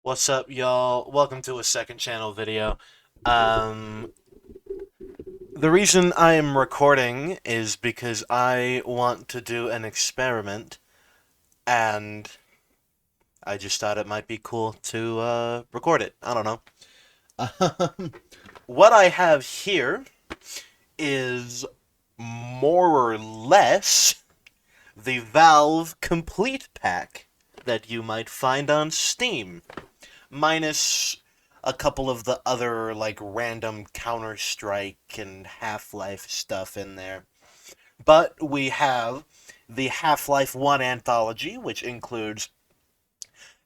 What's up, y'all? Welcome to a second channel video. Um, the reason I am recording is because I want to do an experiment, and I just thought it might be cool to record it. I don't know. What I have here is more or less the Valve Complete Pack that you might find on Steam, minus a couple of the other like random Counter-Strike and Half-Life stuff in there. But we have the Half-Life 1 anthology, which includes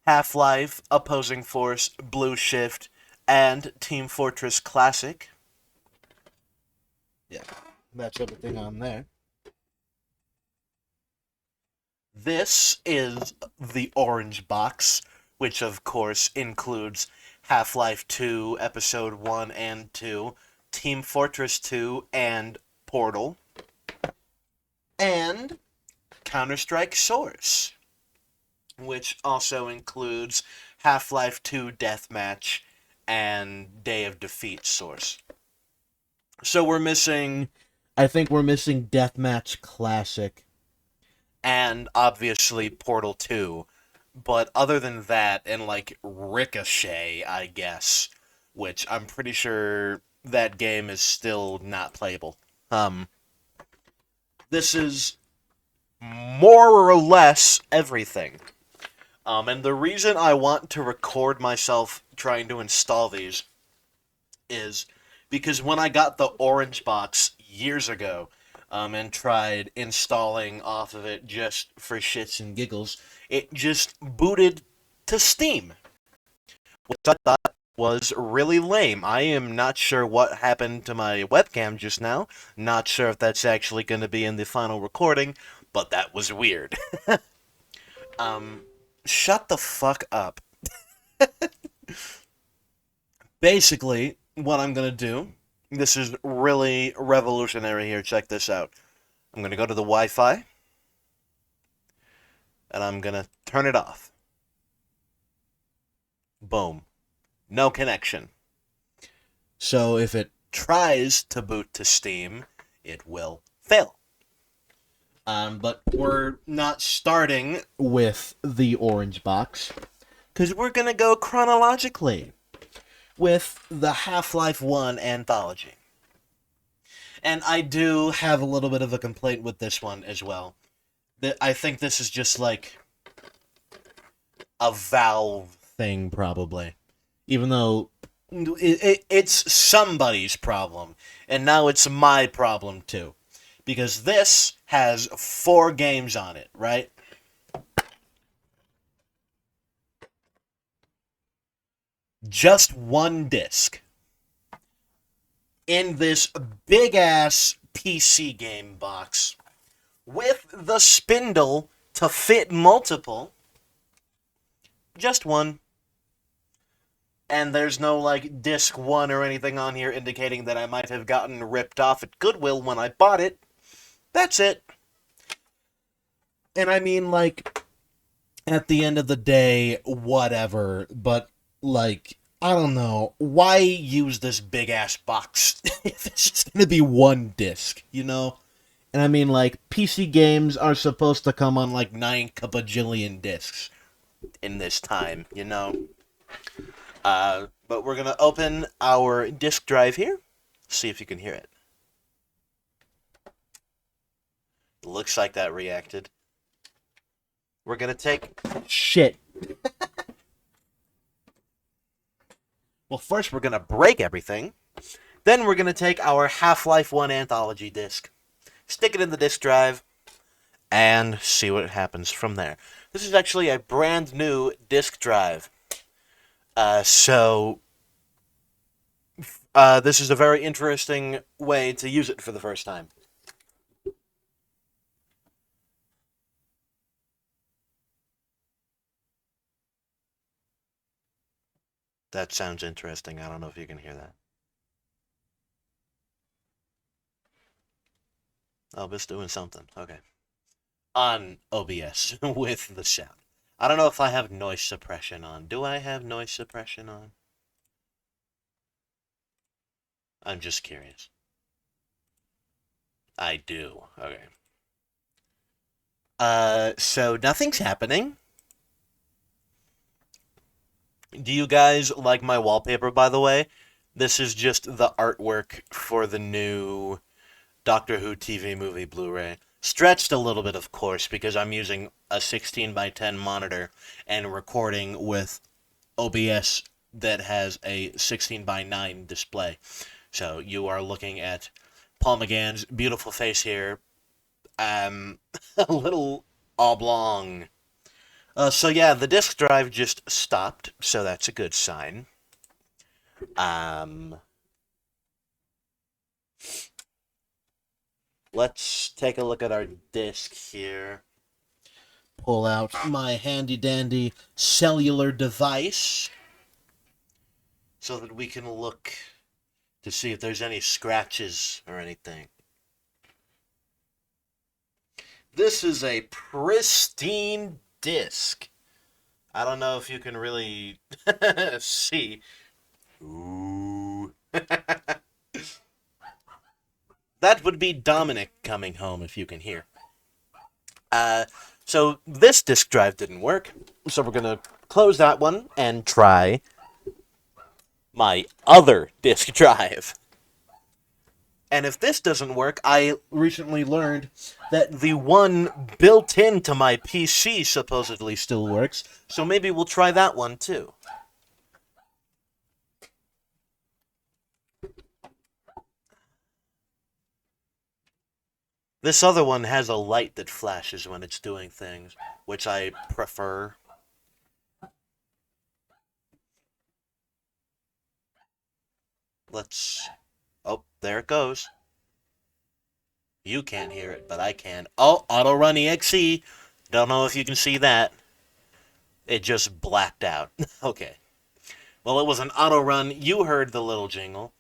Half-Life, Opposing Force, Blue Shift, and Team Fortress Classic. Yeah, that's everything on there. This is the orange box, which of course includes Half-Life 2, Episode 1 and 2, Team Fortress 2, and Portal, and Counter-Strike Source, which also includes Half-Life 2 Deathmatch and Day of Defeat Source. So we're missing, I think we're missing Deathmatch Classic, and obviously Portal 2. But other than that, and like Ricochet, I guess, which I'm pretty sure that game is still not playable. Um, this is more or less everything. And the reason I want to record myself trying to install these is because when I got the orange box years ago, and tried installing off of it just for shits and giggles, it just booted to Steam, which I thought was really lame. I am not sure what happened to my webcam just now. Not sure if that's actually going to be in the final recording, but that was weird. um, Shut the fuck up. Basically, what I'm going to do, this is really revolutionary here. Check this out. I'm going to go to the Wi-Fi, and I'm going to turn it off. Boom. No connection. So if it tries to boot to Steam, it will fail. But we're not starting with the orange box, because we're going to go chronologically with the Half-Life 1 anthology. And I do have a little bit of a complaint with this one as well. I think this is just like a Valve thing, probably. Even though it's somebody's problem, and now it's my problem too. Because this has 4 games on it, right? Just one disc. In this big ass PC game box with the spindle to fit multiple. Just one. And there's no like disc 1 or anything on here indicating that I might have gotten ripped off at Goodwill when I bought it. That's it. And I mean, like, at the end of the day, whatever, but like, I don't know, why use this big ass box if it's just gonna be one disc, you know? And I mean, like, PC games are supposed to come on like 9 bajillion discs in this time, you know? But we're gonna open our disk drive here, see if you can hear it. Looks like that reacted. We're gonna take... Shit. Well, first we're gonna break everything. Then we're gonna take our Half-Life 1 anthology disc, stick it in the disk drive, and see what happens from there. This is actually a brand new disk drive. So this is a very interesting way to use it for the first time. That sounds interesting. I don't know if you can hear that. Oh, it's doing something. Okay. On OBS with the sound. I don't know if I have noise suppression on. Do I have noise suppression on? I'm just curious. I do. Okay. So nothing's happening. Do you guys like my wallpaper, by the way? This is just the artwork for the new Doctor Who TV movie Blu-ray. Stretched a little bit, of course, because I'm using a 16 by 10 monitor and recording with OBS that has a 16 by 9 display. So you are looking at Paul McGann's beautiful face here, a little oblong. So yeah, the disk drive just stopped, so that's a good sign. Um, let's take a look at our disk here. Pull out my handy dandy cellular device so that we can look to see if there's any scratches or anything. This is a pristine disc. I don't know if you can really see. Ooh. That would be Dominic coming home if you can hear. So this disk drive didn't work, so we're gonna close that one and try my other disk drive. And if this doesn't work, I recently learned that the one built into my PC supposedly still works, so maybe we'll try that one too. This other one has a light that flashes when it's doing things, which I prefer. Let's... Oh, there it goes. You can't hear it, but I can. Oh, auto run exe. Don't know if you can see that. It just blacked out. Okay. Well, it was an auto run. You heard the little jingle.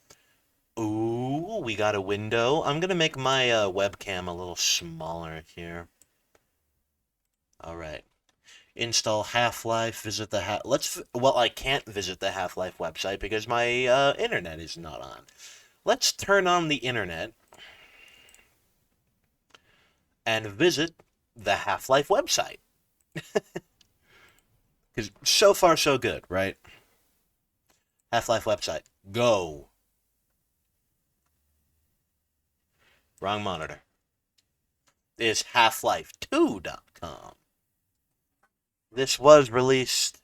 Ooh, we got a window. I'm gonna make my webcam a little smaller here. All right. Install Half-Life. Visit the Well, I can't visit the Half-Life website because my internet is not on. Let's turn on the internet and visit the Half-Life website. Because so far, so good, right? Half-Life website. Go. Wrong monitor. Is halflife2.com. This was released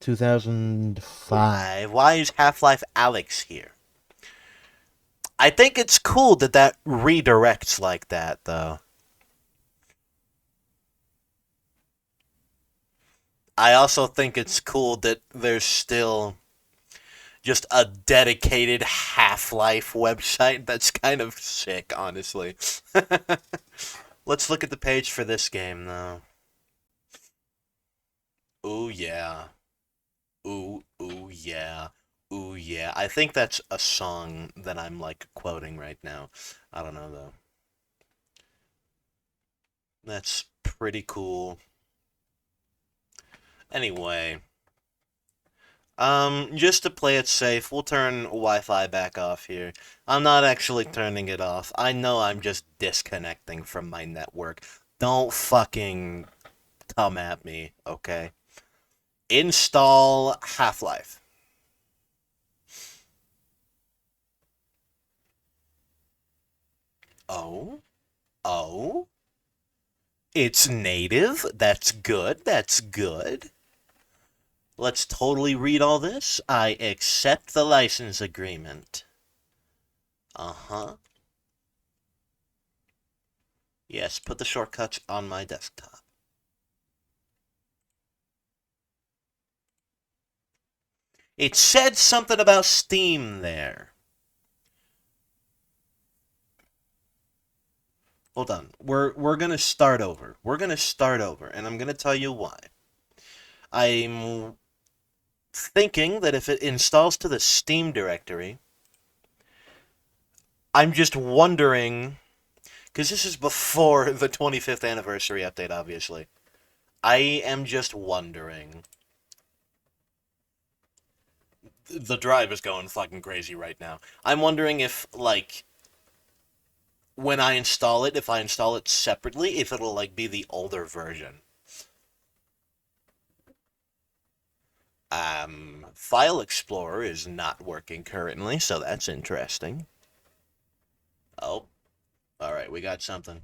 2005. Why is Half-Life Alyx here? I think it's cool that that redirects like that, though. I also think it's cool that there's still just a dedicated Half-Life website. That's kind of sick, honestly. Let's look at the page for this game, though. Ooh, yeah. Ooh, ooh, yeah. Ooh, yeah. I think that's a song that I'm, like, quoting right now. I don't know, though. That's pretty cool. Anyway. Just to play it safe, we'll turn Wi-Fi back off here. I'm not actually turning it off. I know I'm just disconnecting from my network. Don't fucking come at me, okay? Install Half-Life. Oh? Oh? It's native? That's good, that's good. Let's totally read all this. I accept the license agreement. Uh-huh. Yes, put the shortcuts on my desktop. It said something about Steam there. Hold on. We're gonna start over. We're gonna start over, and I'm gonna tell you why. I'm thinking that if it installs to the Steam directory, I'm just wondering, because this is before the 25th anniversary update, obviously. I am just wondering. The drive is going fucking crazy right now. I'm wondering if, like, when I install it, if I install it separately, if it'll, like, be the older version. File Explorer is not working currently, so that's interesting. Oh, alright, we got something.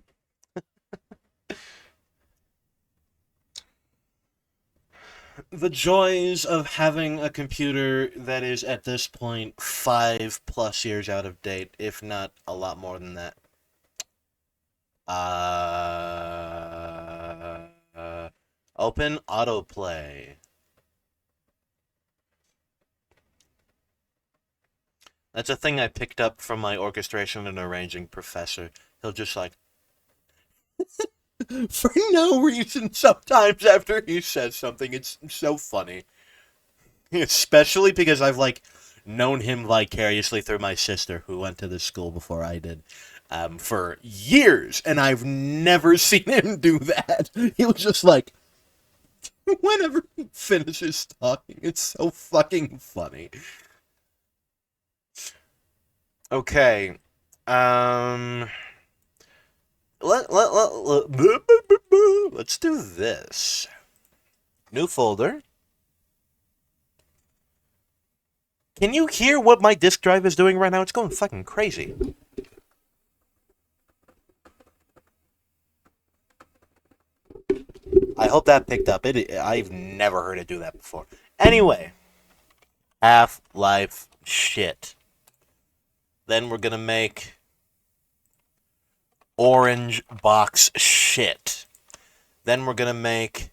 The joys of having a computer that is at this point 5+ years out of date, if not a lot more than that. Open autoplay. That's a thing I picked up from my orchestration and arranging professor. He'll just like, for no reason, sometimes after he says something, it's so funny. Especially because I've like known him vicariously through my sister, who went to this school before I did, for years, and I've never seen him do that. He was just like, whenever he finishes talking, it's so fucking funny. Okay, let's do this. New folder. Can you hear what my disk drive is doing right now? It's going fucking crazy. I hope that picked up. I've never heard it do that before. Anyway, Half-Life shit. Then we're gonna make Orange Box shit. Then we're gonna make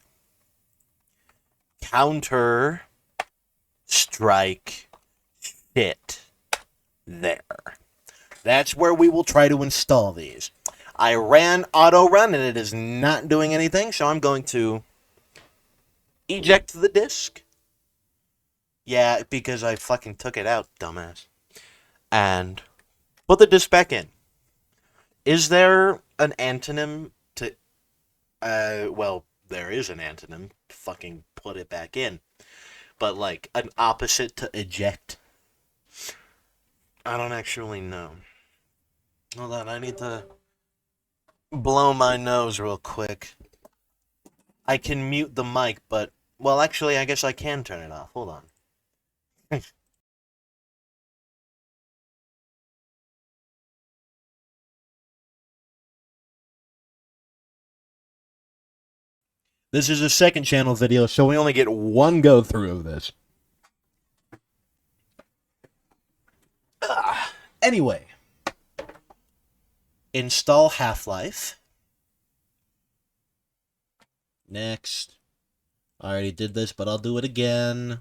Counter Strike shit. There. That's where we will try to install these. I ran auto run and it is not doing anything, so I'm going to eject the disk. Yeah, because I fucking took it out, dumbass. And put the disk back in. Is there an antonym to... well, there is an antonym. Fucking put it back in. But, like, an opposite to eject? I don't actually know. Hold on, I need to blow my nose real quick. I can mute the mic, but... Well, actually, I guess I can turn it off. Hold on. This is a second channel video, so we only get one go-through of this. Anyway. Install Half-Life. Next. I already did this, but I'll do it again.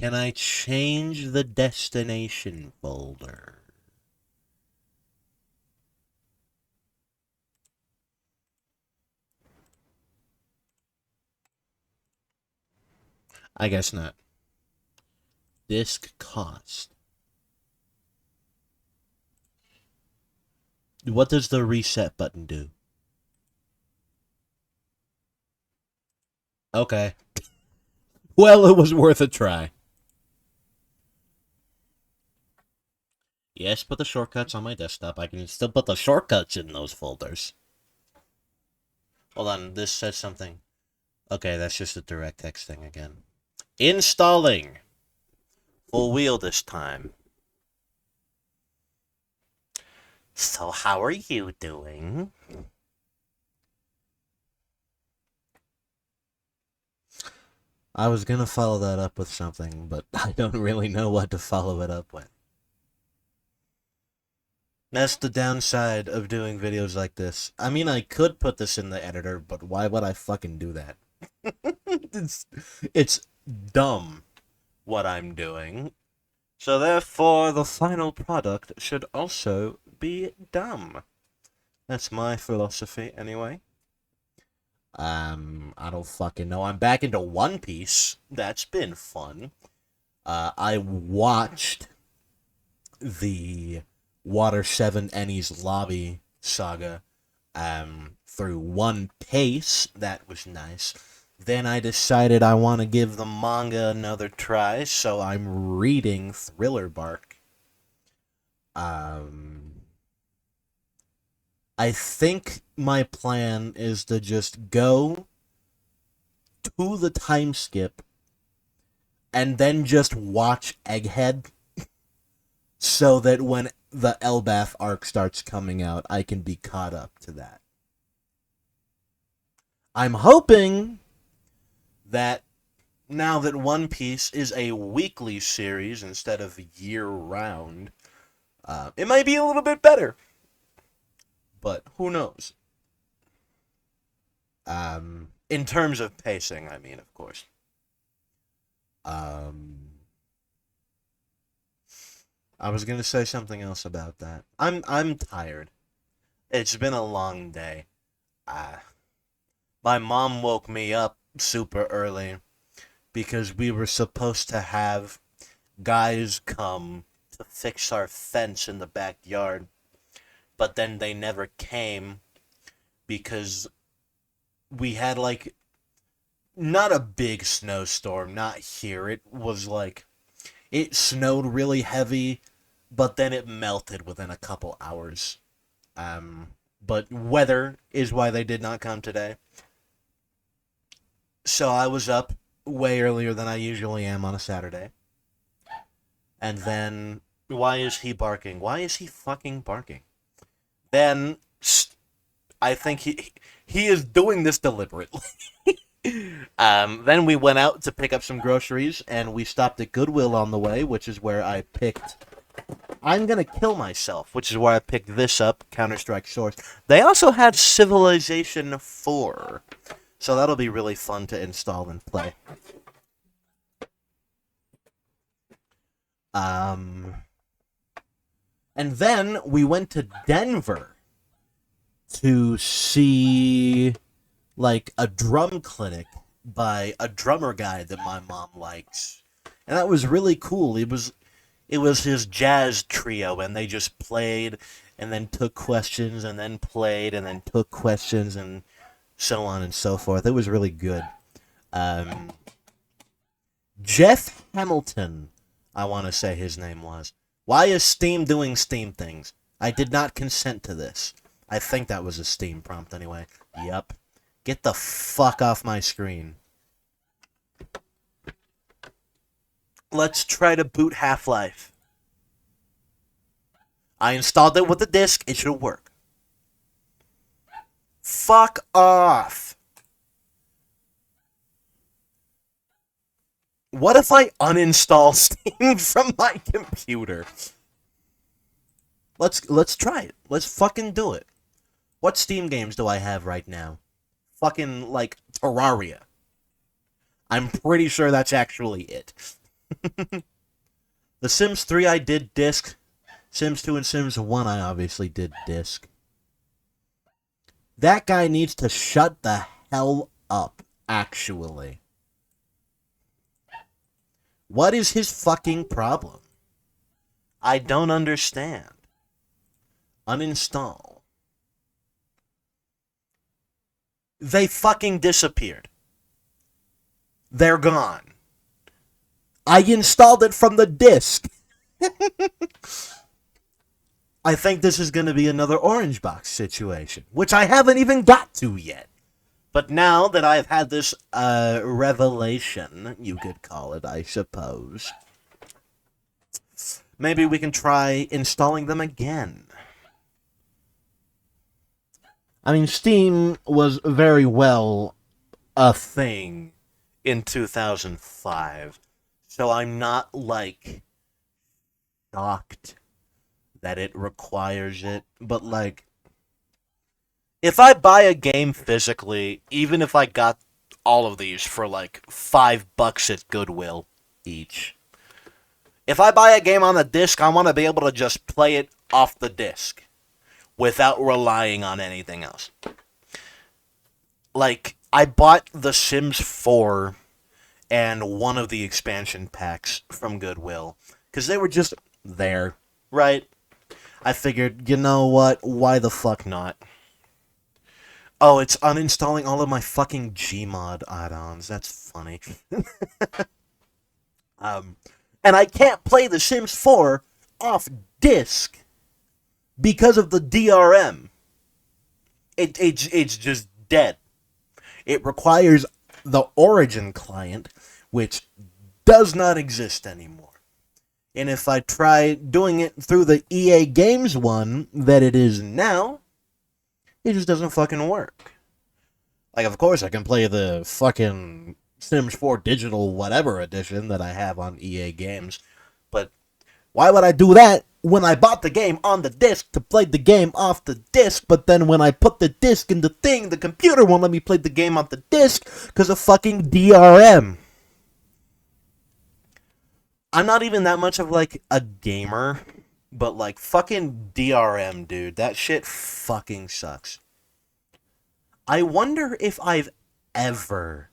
Can I change the destination folder? I guess not. Disk cost. What does the reset button do? Okay. Well, it was worth a try. Yes, put the shortcuts on my desktop. I can still put the shortcuts in those folders. Hold on, this says something. Okay, that's just a DirectX thing again. Installing. Full wheel this time. So how are you doing? I was gonna follow that up with something, but I don't really know what to follow it up with. That's the downside of doing videos like this. I mean, I could put this in the editor, but why would I fucking do that? it's dumb what I'm doing. So therefore, the final product should also be dumb. That's my philosophy, anyway. I don't fucking know. I'm back into One Piece. That's been fun. I watched the Water 7 Enies Lobby saga through one pace. That was nice. Then I decided I want to give the manga another try, so I'm reading Thriller Bark. Um, I think my plan is to just go to the time skip and then just watch Egghead so that when the Elbath arc starts coming out, I can be caught up to that. I'm hoping that now that One Piece is a weekly series instead of year-round, it might be a little bit better. But who knows? In terms of pacing, I mean, of course. Um, I was gonna say something else about that. I'm tired. It's been a long day. Uh, my mom woke me up super early because we were supposed to have guys come to fix our fence in the backyard, but then they never came because we had like not a big snowstorm, not here. It was like it snowed really heavy, but then it melted within a couple hours. But weather is why they did not come today. So I was up way earlier than I usually am on a Saturday. And then, why is he barking? Why is he fucking barking? Then, I think he is doing this deliberately. Then we went out to pick up some groceries, and we stopped at Goodwill on the way, which is where I picked I'm Gonna Kill Myself, which is where I picked this up, Counter-Strike Source. They also had Civilization 4, so that'll be really fun to install and play. And then we went to Denver to see, like, a drum clinic by a drummer guy that my mom likes. And that was really cool. It was his jazz trio, and they just played and then took questions and then played and then took questions and so on and so forth. It was really good. Um, Jeff Hamilton, I want to say his name was. Why is Steam doing Steam things? I did not consent to this. I think that was a Steam prompt anyway. Yep. Get the fuck off my screen. Let's try to boot Half-Life. I installed it with the disc. It should work. Fuck off. What if I uninstall Steam from my computer? Let's try it. Let's fucking do it. What Steam games do I have right now? Fucking, like, Terraria. I'm pretty sure that's actually it. The Sims 3 I did disc. Sims 2 and Sims 1 I obviously did disc. That guy needs to shut the hell up, actually. What is his fucking problem? I don't understand. Uninstall. They fucking disappeared. They're gone. I installed it from the disc. I think this is going to be another Orange Box situation, which I haven't even got to yet. But now that I've had this revelation, you could call it, I suppose, maybe we can try installing them again. I mean, Steam was very well a thing in 2005, so I'm not, like, shocked that it requires it, but, like, if I buy a game physically, even if I got all of these for, like, $5 at Goodwill each, if I buy a game on the disc, I want to be able to just play it off the disc without relying on anything else. Like, I bought The Sims 4, and one of the expansion packs from Goodwill. Because they were just there, right? I figured, you know what? Why the fuck not? Oh, it's uninstalling all of my fucking Gmod add-ons. That's funny. And I can't play The Sims 4 off disk because of the DRM. It's just dead. It requires the Origin client, which does not exist anymore. And if I try doing it through the EA Games one that it is now, it just doesn't fucking work. Like, of course, I can play the fucking Sims 4 Digital whatever edition that I have on EA Games, but why would I do that when I bought the game on the disc to play the game off the disc, but then when I put the disc in the thing, the computer won't let me play the game off the disc because of fucking DRM. I'm not even that much of, like, a gamer, but, like, fucking DRM, dude. That shit fucking sucks. I wonder if I've ever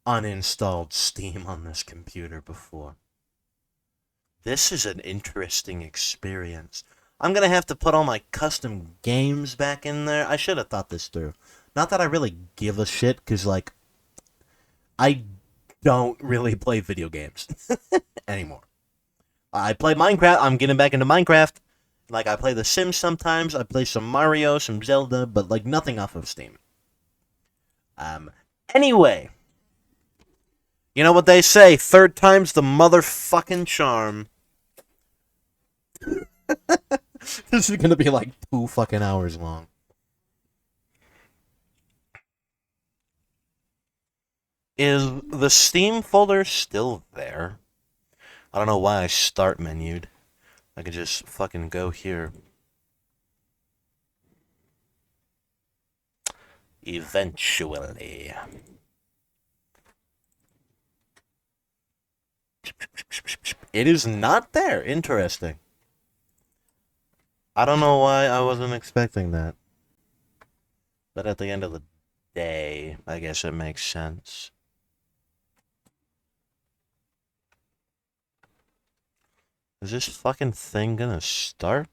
uninstalled Steam on this computer before. This is an interesting experience. I'm gonna have to put all my custom games back in there. I should have thought this through. Not that I really give a shit, because, like, I don't really play video games anymore. I play Minecraft. I'm getting back into Minecraft. Like, I play The Sims sometimes. I play some Mario, some Zelda, but, like, nothing off of Steam. Anyway. You know what they say, third time's the motherfucking charm. This is gonna be like 2 fucking hours long. Is the Steam folder still there? I don't know why I start menued. I could just fucking go here. Eventually. It is not there. Interesting. I don't know why I wasn't expecting that. But at the end of the day, I guess it makes sense. Is this fucking thing gonna start?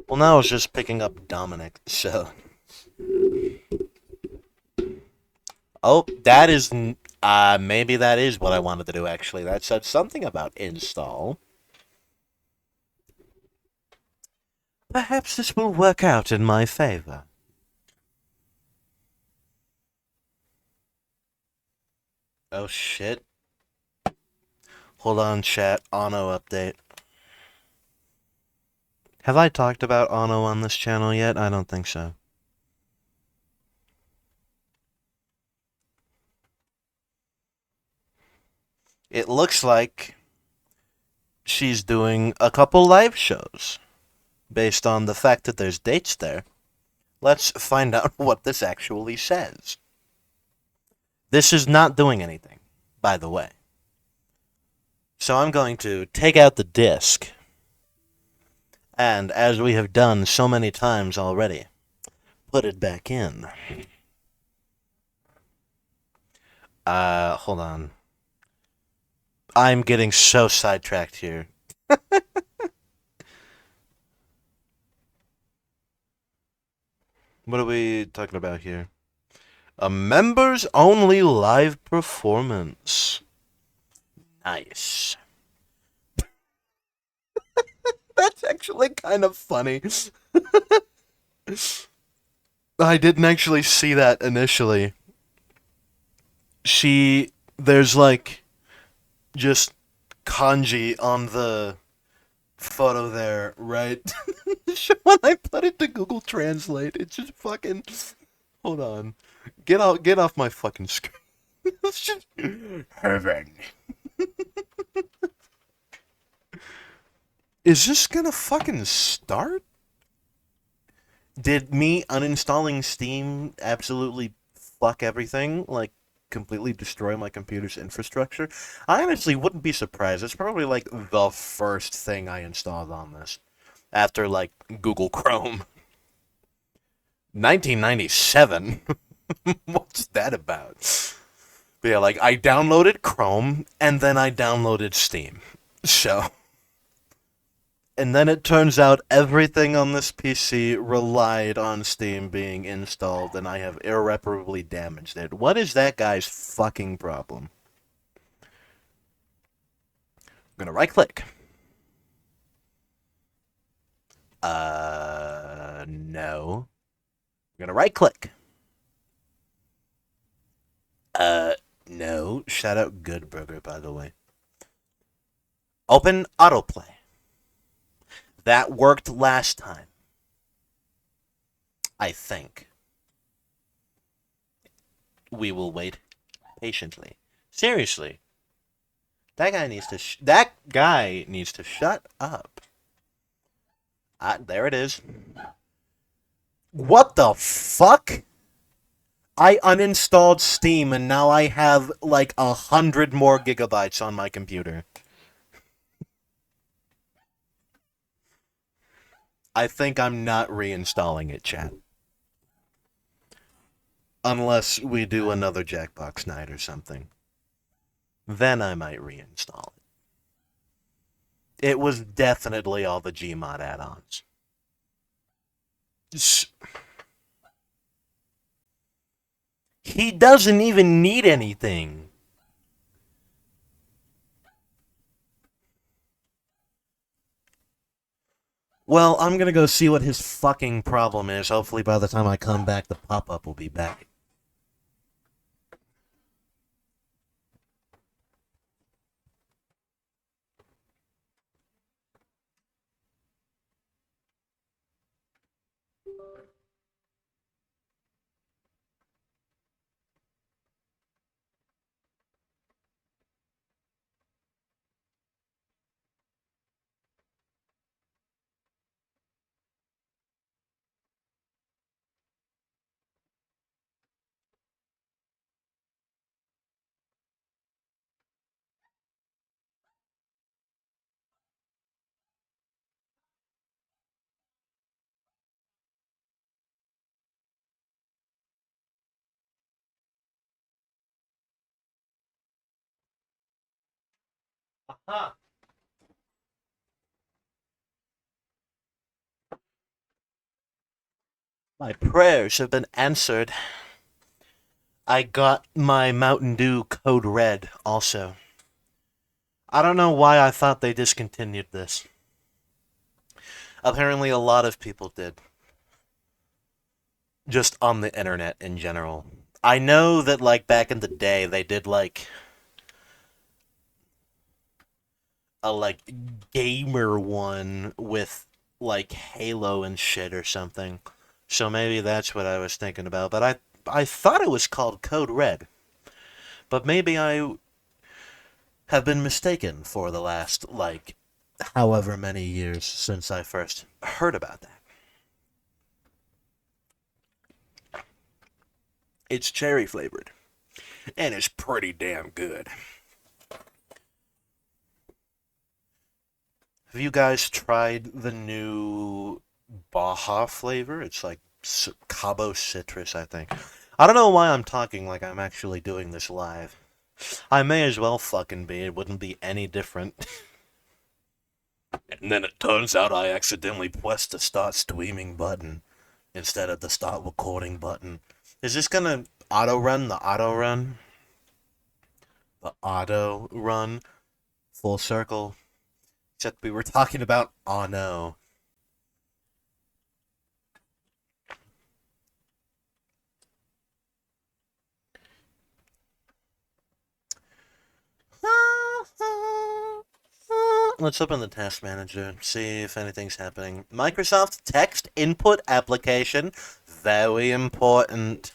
Well, now it's just picking up Dominic, so... Oh, that is... maybe that is what I wanted to do, actually. That said something about install. Perhaps this will work out in my favor. Oh, shit. Hold on, chat. Ono update. Have I talked about Ono on this channel yet? I don't think so. It looks like she's doing a couple live shows based on the fact that there's dates there. Let's find out what this actually says. This is not doing anything, by the way. So I'm going to take out the disc. And as we have done so many times already, put it back in. Hold on. I'm getting so sidetracked here. What are we talking about here? A members-only live performance. Nice. That's actually kind of funny. I didn't actually see that initially. There's like just kanji on the photo there, right? When I put it to Google Translate, it's just fucking... Hold on. Get off my fucking screen. It's just... Heaven. Is this gonna fucking start? Did me uninstalling Steam absolutely fuck everything? Like, completely destroy my computer's infrastructure? I honestly wouldn't be surprised. It's probably like the first thing I installed on this. after like Google Chrome. 1997? What's that about? But yeah, like I downloaded Chrome and then I downloaded Steam. So, and then it turns out everything on this PC relied on Steam being installed and I have irreparably damaged it. What is that guy's fucking problem? I'm gonna right click. No. I'm gonna right click. No. Shout out Good Burger, by the way. Open autoplay. That worked last time. I think. We will wait patiently. Seriously. That guy needs to shut up. There it is. What the fuck? I uninstalled Steam and now I have like 100 more gigabytes on my computer. I think I'm not reinstalling it, chat. Unless we do another Jackbox night or something. Then I might reinstall it. It was definitely all the Gmod add-ons. He doesn't even need anything. Well, I'm gonna go see what his fucking problem is. Hopefully by the time I come back, the pop-up will be back. Aha. My prayers have been answered. I got my Mountain Dew Code Red also. I don't know why I thought they discontinued this. Apparently, a lot of people did. Just on the internet in general. I know that, like, back in the day, they did, like, a, like, gamer one with, like, Halo and shit or something. So maybe that's what I was thinking about. But I thought it was called Code Red. But maybe I have been mistaken for the last, like, however many years since I first heard about that. It's cherry flavored, and it's pretty damn good. Have you guys tried the new Baja flavor? It's like Cabo Citrus, I think. I don't know why I'm talking like I'm actually doing this live. I may as well fucking be. It wouldn't be any different. And then it turns out I accidentally pressed the start streaming button instead of the start recording button. Is this gonna auto run the auto run? The auto run? Full circle? Except we were talking about oh no. Let's open the task manager, see if anything's happening. Microsoft text input application. Very important.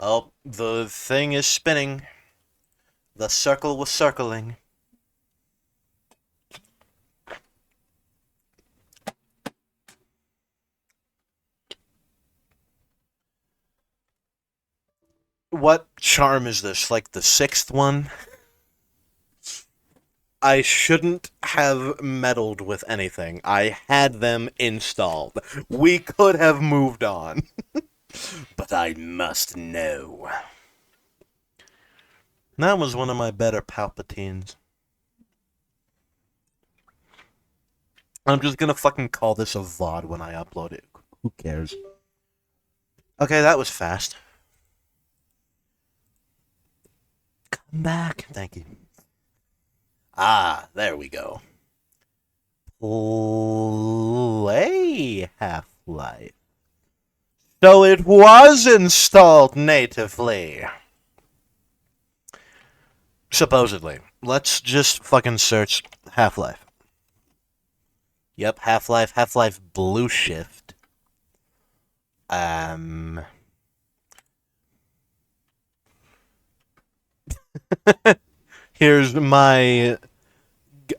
Oh, the thing is spinning. The circle was circling. What charm is this? Like the sixth one? I shouldn't have meddled with anything. I had them installed. We could have moved on. But I must know. That was one of my better Palpatines. I'm just gonna fucking call this a VOD when I upload it. Who cares? Okay, that was fast. Come back. Thank you. Ah, there we go. Play Half-Life. So it was installed natively. Supposedly. Let's just fucking search Half-Life. Yep, Half-Life Blue Shift. Here's my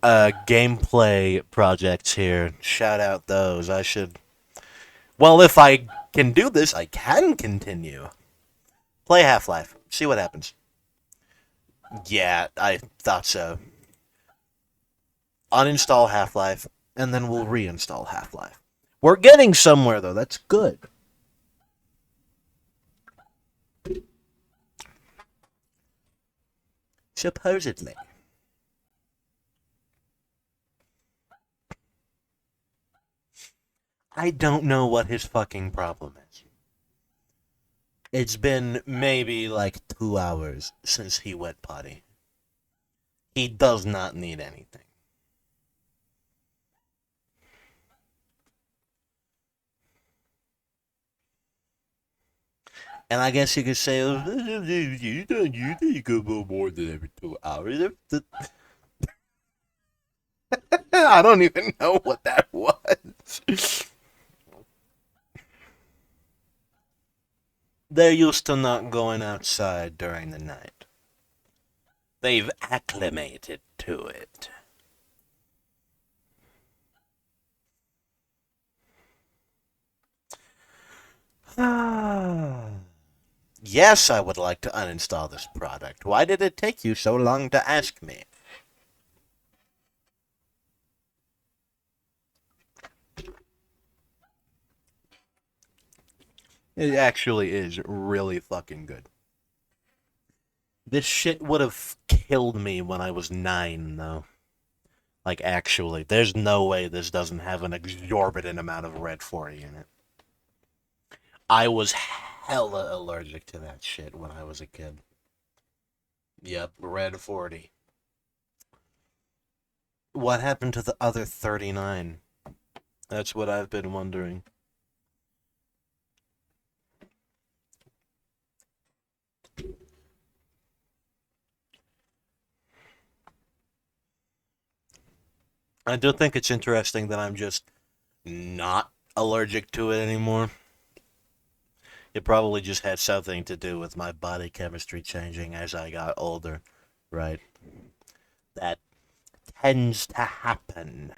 gameplay projects here. Shout out those. I should. Well, if I can do this, I can continue. Play Half-Life. See what happens. Yeah, I thought so. Uninstall Half-Life, and then we'll reinstall Half-Life. We're getting somewhere, though. That's good. Supposedly. I don't know what his fucking problem is. It's been maybe like 2 hours since he went potty. He does not need anything. And I guess you could say, you think about more than every 2 hours. I don't even know what that was. They're used to not going outside during the night. They've acclimated to it. Yes, I would like to uninstall this product. Why did it take you so long to ask me? It actually is really fucking good. This shit would have killed me when I was 9, though. Like, actually. There's no way this doesn't have an exorbitant amount of Red 40 in it. I was hella allergic to that shit when I was a kid. Yep, Red 40. What happened to the other 39? That's what I've been wondering. I do think it's interesting that I'm just not allergic to it anymore. It probably just had something to do with my body chemistry changing as I got older, right? That tends to happen.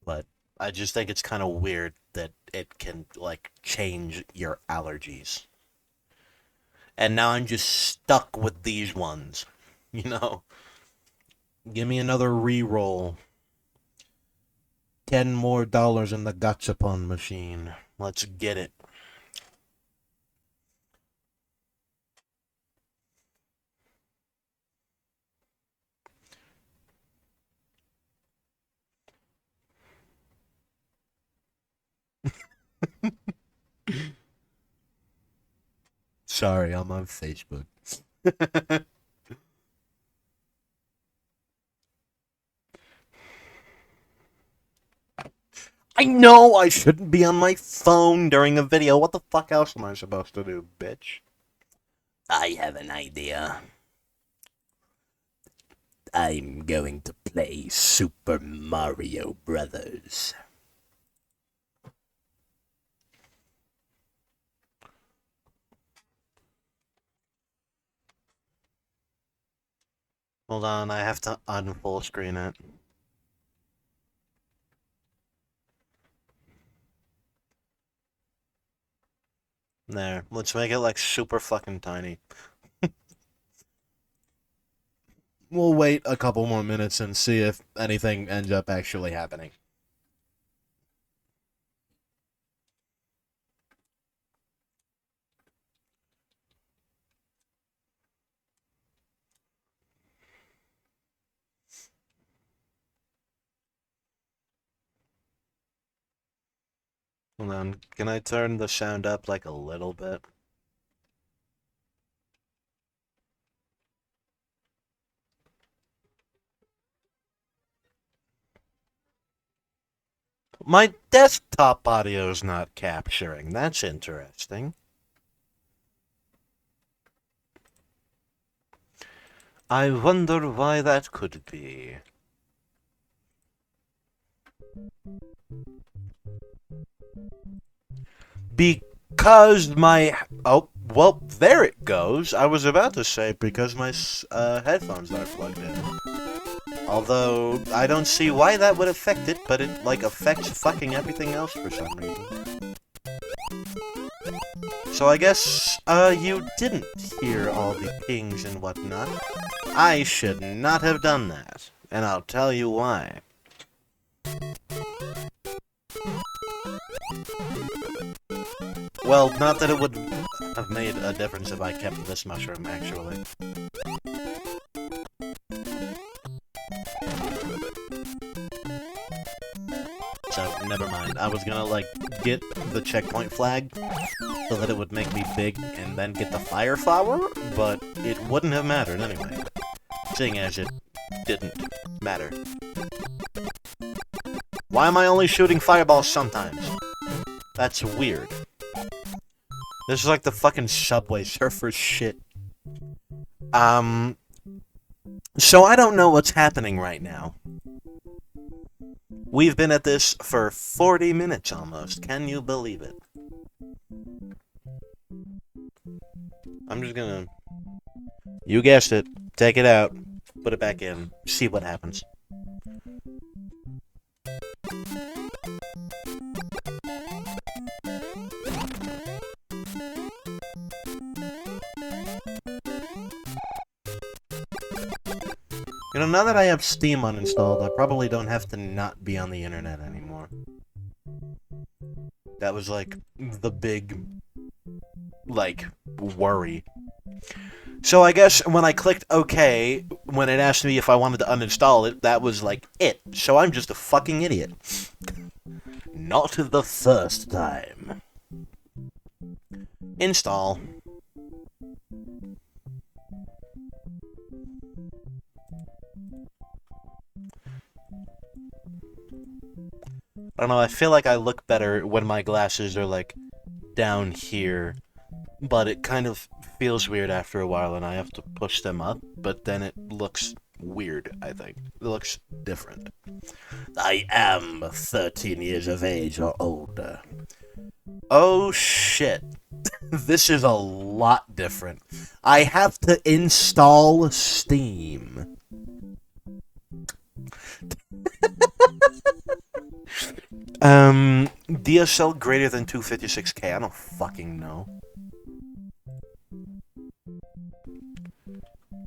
But I just think it's kind of weird that it can, like, change your allergies. And now I'm just stuck with these ones, you know? Give me another re-roll. $10 more in the gachapon machine. Let's get it. Sorry, I'm on Facebook. I know I shouldn't be on my phone during a video. What the fuck else am I supposed to do, bitch? I have an idea. I'm going to play Super Mario Brothers. Hold on, I have to unfull screen it. There, let's make it like super fucking tiny. we'll wait a couple more minutes and see if anything ends up actually happening. Hold on, can I turn the sound up like a little bit? My desktop audio's not capturing. That's interesting. I wonder why that could be. Because my... Oh, well, there it goes. I was about to say because my headphones aren't plugged in. Although, I don't see why that would affect it, but it, like, affects fucking everything else for some reason. So I guess, you didn't hear all the pings and whatnot. I should not have done that, and I'll tell you why. Well, not that it would have made a difference if I kept this mushroom, actually. So, never mind. I was gonna, like, get the checkpoint flag so that it would make me big and then get the fire flower, but it wouldn't have mattered anyway, seeing as it didn't matter. Why am I only shooting fireballs sometimes? That's weird. This is like the fucking Subway Surfer shit. So I don't know what's happening right now. We've been at this for 40 minutes almost. Can you believe it? I'm just gonna... You guessed it. Take it out. Put it back in. See what happens. You know, now that I have Steam uninstalled, I probably don't have to not be on the internet anymore. That was, like, the big, like, worry. So I guess when I clicked OK, when it asked me if I wanted to uninstall it, that was, like, it. So I'm just a fucking idiot. Not the first time. Install. I don't know, I feel like I look better when my glasses are, like, down here, but it kind of feels weird after a while and I have to push them up, but then it looks weird, I think. It looks different. I am 13 years of age or older. Oh shit. This is a lot different. I have to install Steam. DSL greater than 256K? I don't fucking know.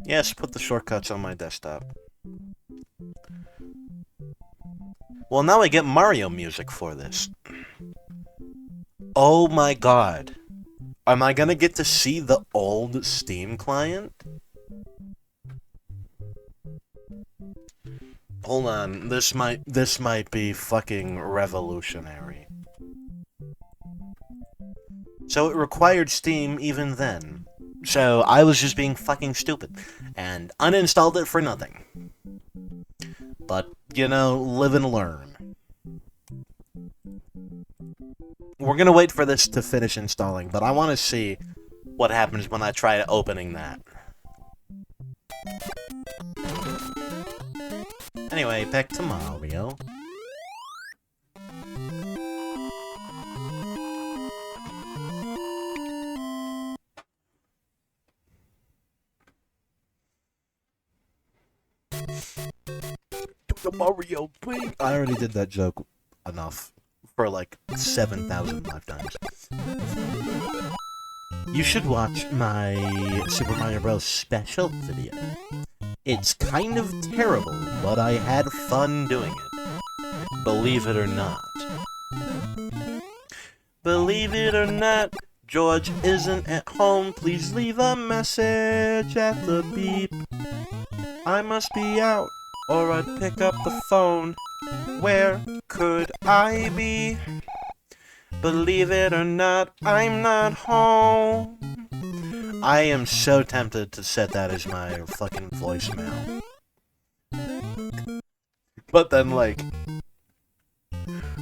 Yes, put the shortcuts on my desktop. Well, now I get Mario music for this. Oh my god. Am I gonna get to see the old Steam client? Hold on, this might be fucking revolutionary. So it required Steam even then. So I was just being fucking stupid and uninstalled it for nothing. But, you know, live and learn. We're gonna wait for this to finish installing, but I want to see what happens when I try opening that. Anyway, back to Mario. The Mario thing. I already did that joke enough for like 7,000 lifetimes. You should watch my Super Mario Bros. Special video. It's kind of terrible, but I had fun doing it. Believe it or not. Believe it or not, George isn't at home. Please leave a message at the beep. I must be out, or I'd pick up the phone. Where could I be? Believe it or not, I'm not home. I am so tempted to set that as my fucking voicemail. But then, like,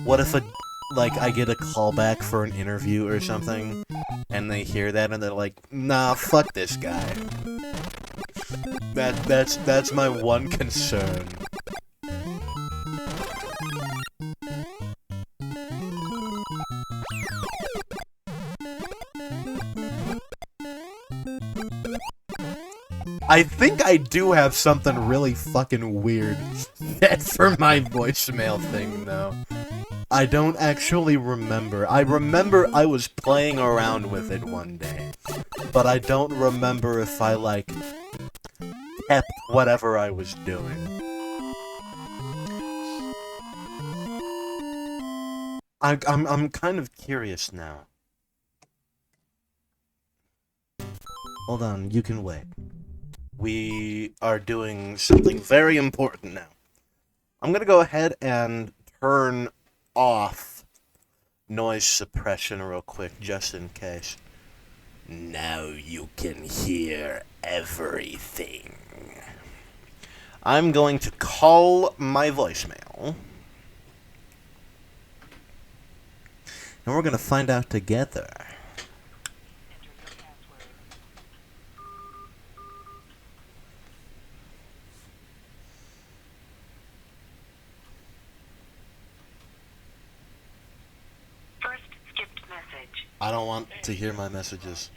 what if I get a callback for an interview or something, and they hear that and they're like, nah, fuck this guy. That's my one concern. I think I do have something really fucking weird set for my voicemail thing, though. I don't actually remember. I remember I was playing around with it one day, but I don't remember if I, like, kept whatever I was doing. I'm kind of curious now. Hold on, you can wait. We are doing something very important now. I'm gonna go ahead and turn off noise suppression real quick, just in case. Now you can hear everything. I'm going to call my voicemail. And we're gonna find out together. I don't want to hear my messages.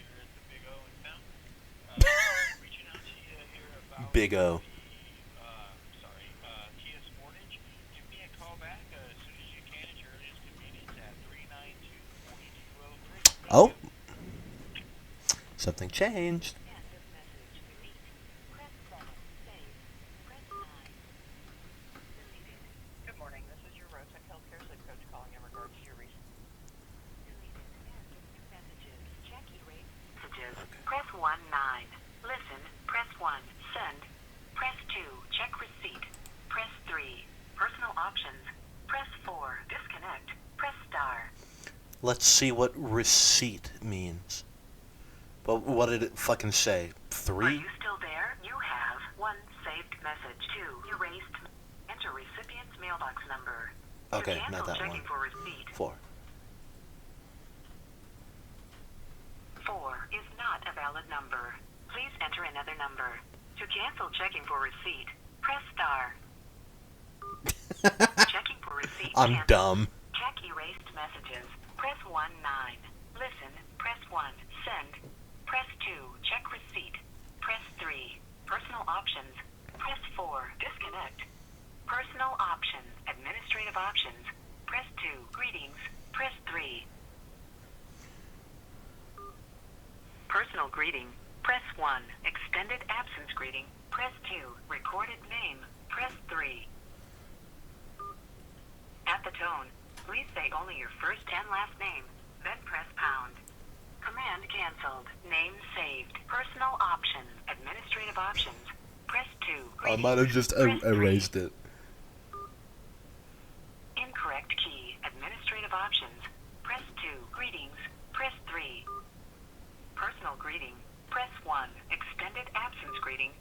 Big O. Oh. Something changed. Good morning. This is your Rosec Healthcare Zip Coach calling in regards to your recent messages. Check erase messages. Press 1 9. Listen. Press 1. Send. Press 2. Check receipt. Press 3. Personal options. Press 4. Disconnect. Press star. Let's see what receipt means. But what did it fucking say? 3? Are you still there? You have 1 saved message. 2 erased. Enter recipient's mailbox number. Okay, To cancel not that checking one. for receipt. 4. 4 is not a valid number. Please enter another number. To cancel checking for receipt, press star. Checking for receipt. I'm cancel. dumb. Check erased messages. Press 1 9. Listen. Press 1. Send. Press 2. Check receipt. Press 3. Personal options. Press 4. Disconnect. Personal options. Administrative options. Press 2. Greetings. Press 3. Personal greeting. Press 1. Extended absence greeting. Press 2. Recorded name. Press 3. At the tone, please say only your first and last name, then press pound. Command canceled. Name saved. Personal options. Administrative options. Press 2. I might have just Press 3. erased it. Incorrect key. Administrative options. Press 2. Greetings. Press 3. Personal greeting. Press 1. Extended absence greeting.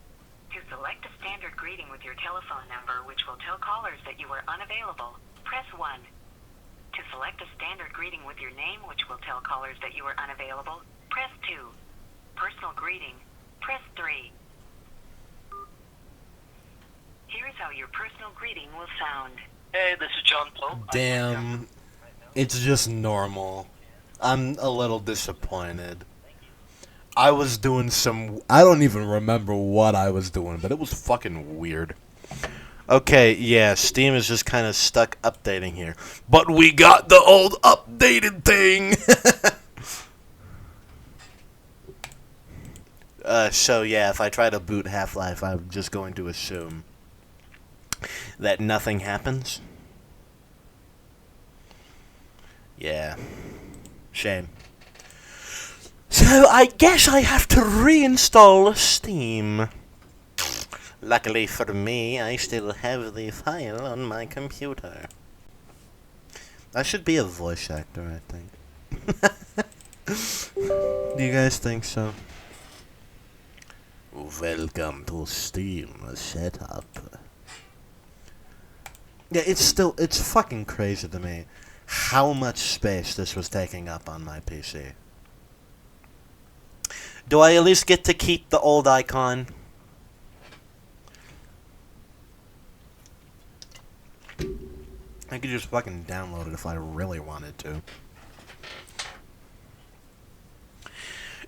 To select a standard greeting with your telephone number, which will tell callers that you are unavailable, press 1. To select a standard greeting with your name, which will tell callers that you are unavailable, press 2. Personal greeting. Press 3. Here's how your personal greeting will sound. Hey, this is John Pope. Damn. It's just normal. I'm a little disappointed. I was doing some... I don't even remember what I was doing, but it was fucking weird. Okay, yeah, Steam is just kind of stuck updating here. But we got the old updated thing! So yeah, if I try to boot Half-Life, I'm just going to assume that nothing happens. Yeah. Shame. So I guess I have to reinstall Steam. Luckily for me, I still have the file on my computer. I should be a voice actor, I think. Do you guys think so? Welcome to Steam setup. Yeah, it's fucking crazy to me how much space this was taking up on my PC. Do I at least get to keep the old icon? I could just fucking download it if I really wanted to.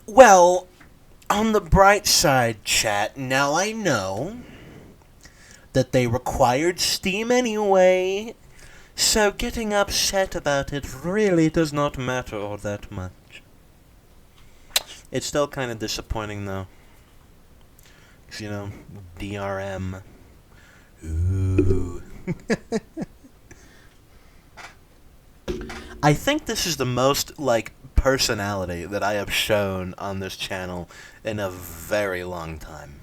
Well, on the bright side, chat, now I know that they required Steam anyway, so getting upset about it really does not matter all that much. It's still kind of disappointing, though. 'Cause, you know, DRM. Ooh. I think this is the most, like, personality that I have shown on this channel in a very long time.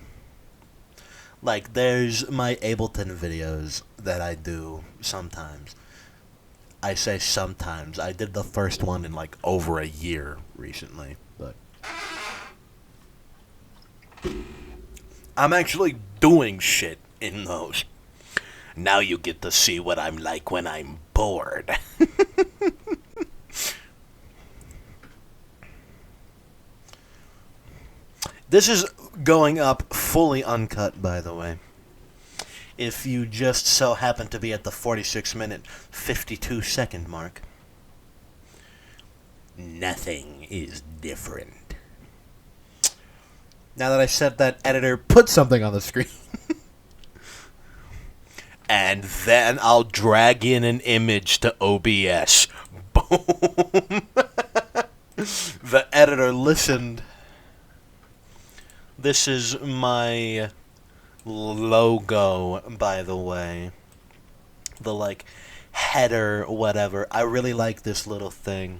Like, there's my Ableton videos that I do sometimes. I say sometimes. I did the first one in, like, over a year recently, but I'm actually doing shit in those. Now you get to see what I'm like when I'm bored. This is going up fully uncut, by the way. If you just so happen to be at the 46-minute, 52-second mark. Nothing is different. Now that I said that, editor, put something on the screen. And then I'll drag in an image to OBS. Boom. The editor listened. This is my logo, by the way. The, like, header, whatever. I really like this little thing.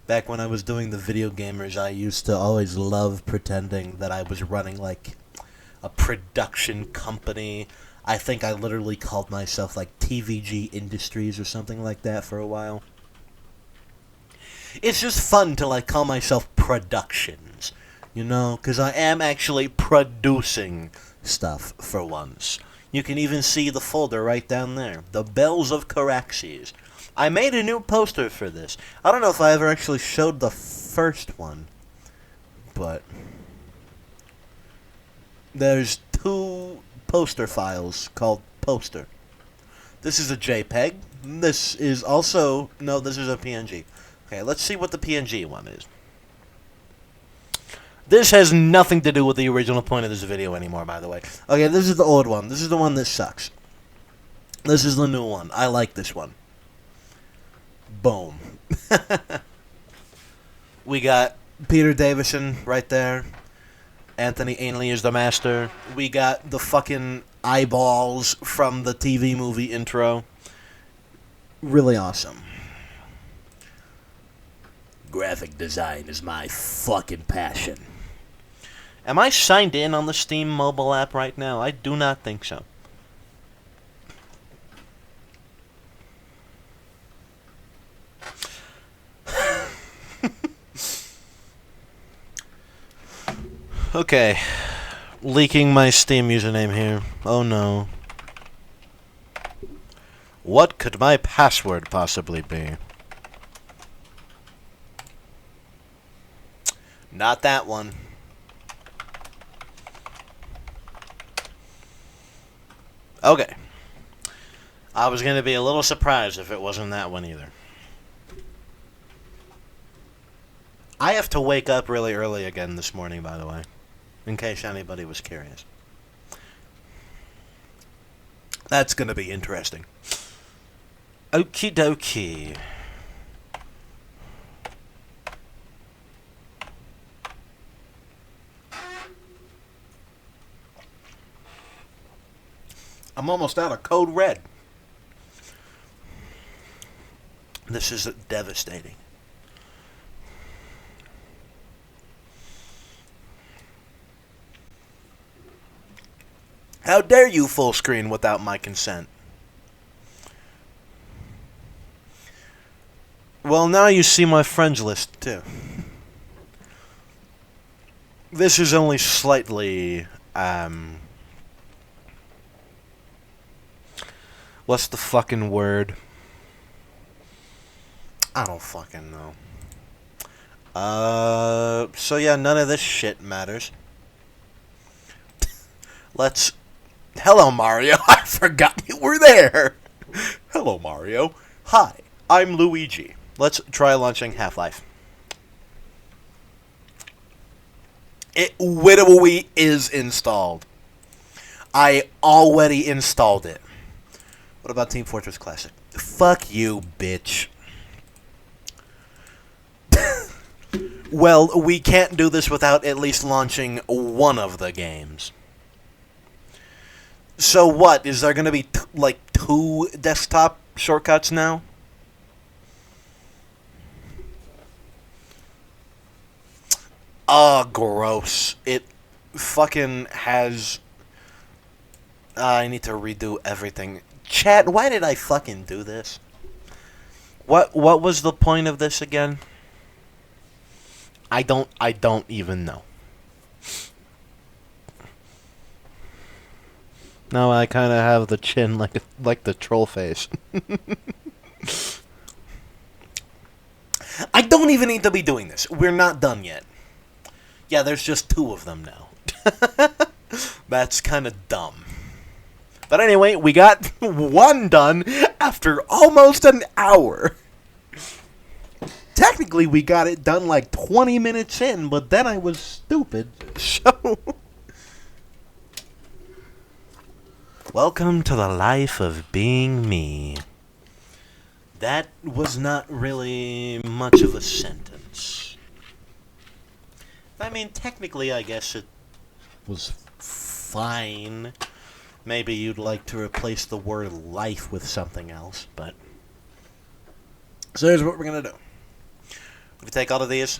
Back when I was doing the Video Gamers, I used to always love pretending that I was running, like, a production company. I think I literally called myself, like, TVG Industries or something like that for a while. It's just fun to, like, call myself Productions, you know? Because I am actually producing stuff for once. You can even see the folder right down there. The Bells of Caraxes. I made a new poster for this. I don't know if I ever actually showed the first one. But there's two poster files called Poster. This is a JPEG. This is also... No, this is a PNG. Okay, let's see what the PNG one is. This has nothing to do with the original point of this video anymore, by the way. Okay, this is the old one. This is the one that sucks. This is the new one. I like this one. Boom. We got Peter Davison right there. Anthony Ainley is the master. We got the fucking eyeballs from the TV movie intro. Really awesome. Graphic design is my fucking passion. Am I signed in on the Steam mobile app right now? I do not think so. Okay. Leaking my Steam username here. Oh no. What could my password possibly be? Not that one. Okay. I was going to be a little surprised if it wasn't that one either. I have to wake up really early again this morning, by the way. In case anybody was curious. That's going to be interesting. Okie dokie. I'm almost out of Code Red. This is devastating. How dare you full screen without my consent? Well, now you see my friends list, too. This is only slightly, what's the fucking word? I don't fucking know. So yeah, none of this shit matters. Let's... Hello, Mario. I forgot you were there. Hello, Mario. Hi, I'm Luigi. Let's try launching Half-Life. It literally is installed. I already installed it. What about Team Fortress Classic? Fuck you, bitch. Well, we can't do this without at least launching one of the games. So what? Is there going to be, like, 2 desktop shortcuts now? Oh, gross. It fucking has... I need to redo everything. Chat, why did I fucking do this? What was the point of this again? I don't even know. No, I kind of have the chin like the troll face. I don't even need to be doing this. We're not done yet. Yeah, there's just 2 of them now. That's kind of dumb. But anyway, we got 1 done after almost an hour. Technically, we got it done like 20 minutes in, but then I was stupid, so... Welcome to the life of being me. That was not really much of a sentence. I mean, technically, I guess it was fine. Maybe you'd like to replace the word life with something else, but... So here's what we're gonna do. We take all of these.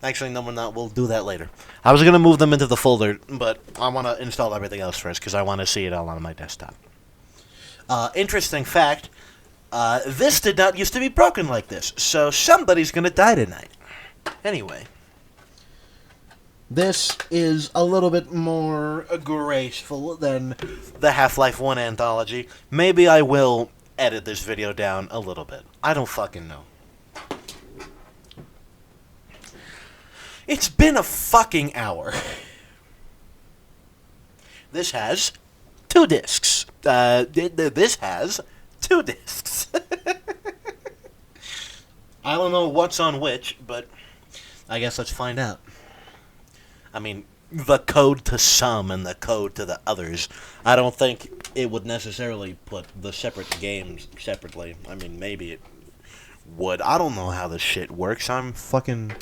Actually, no, we're not. We'll do that later. I was gonna move them into the folder, but I want to install everything else first, because I want to see it all on my desktop. Interesting fact, this did not used to be broken like this, so somebody's gonna die tonight. Anyway. This is a little bit more graceful than the Half-Life 1 anthology. Maybe I will edit this video down a little bit. I don't fucking know. It's been a fucking hour. This has 2 discs. This has 2 discs. I don't know what's on which, but I guess let's find out. I mean, the code to some and the code to the others. I don't think it would necessarily put the separate games separately. I mean, maybe it would. I don't know how this shit works. I'm fucking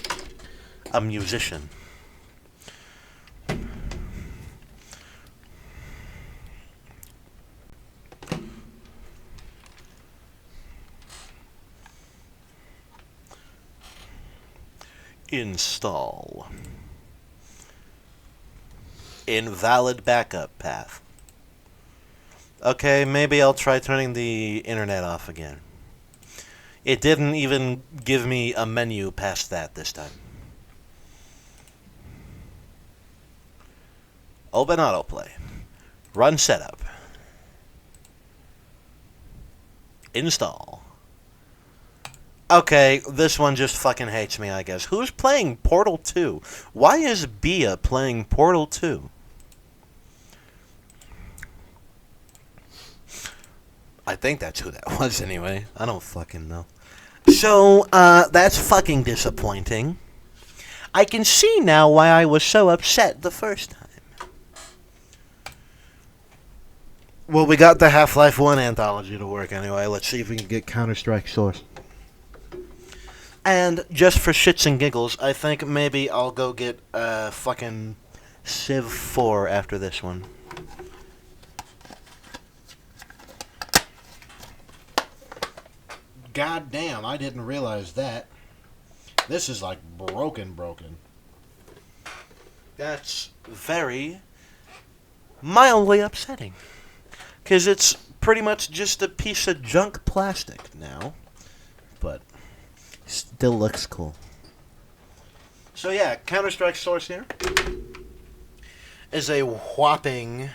a musician. Install. Invalid backup path. Okay, maybe I'll try turning the internet off again. It didn't even give me a menu past that this time. Open autoplay. Run setup. Install. Okay, this one just fucking hates me, I guess. Who's playing Portal 2? Why is Bia playing Portal 2? I think that's who that was anyway. I don't fucking know. So, that's fucking disappointing. I can see now why I was so upset the first time. Well, we got the Half-Life 1 anthology to work anyway. Let's see if we can get Counter-Strike Source. And just for shits and giggles, I think maybe I'll go get fucking Civ 4 after this one. God damn, I didn't realize that. This is like broken. That's very mildly upsetting. Because it's pretty much just a piece of junk plastic now. But still looks cool. So yeah, Counter-Strike Source here is a whopping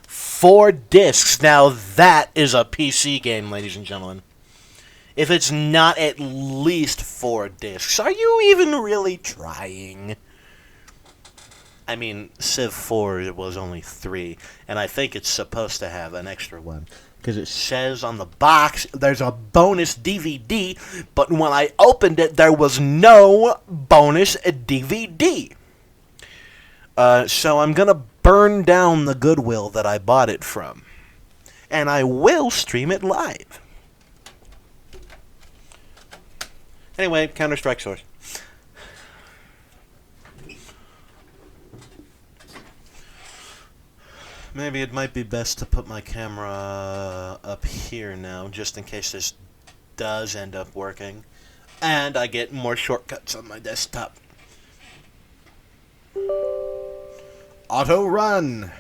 4 discs. Now that is a PC game, ladies and gentlemen. If it's not at least 4 discs, are you even really trying? I mean, Civ 4 was only 3, and I think it's supposed to have an extra one. Because it says on the box there's a bonus DVD, but when I opened it, there was no bonus DVD. So I'm going to burn down the Goodwill that I bought it from. And I will stream it live. Anyway, Counter-Strike Source. Maybe it might be best to put my camera up here now, just in case this does end up working. And I get more shortcuts on my desktop. Auto run.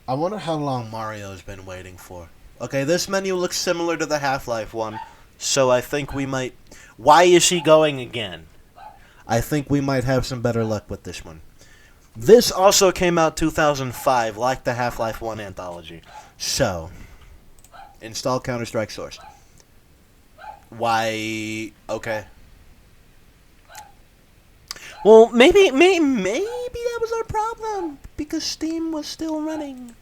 I wonder how long Mario's been waiting for. Okay, this menu looks similar to the Half-Life one, so I think we might... Why is he going again? I think we might have some better luck with this one. This also came out 2005, like the Half-Life 1 anthology. So, install Counter-Strike Source. Why... Okay. Well, maybe that was our problem, because Steam was still running.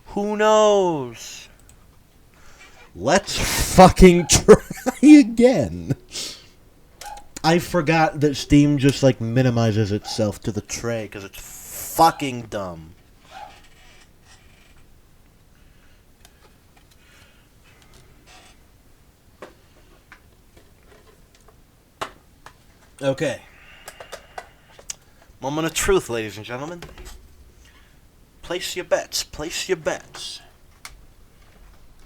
Who knows? Let's fucking try again. I forgot that Steam just, like, minimizes itself to the tray, because it's fucking dumb. Okay. Moment of truth, ladies and gentlemen. Place your bets. Place your bets.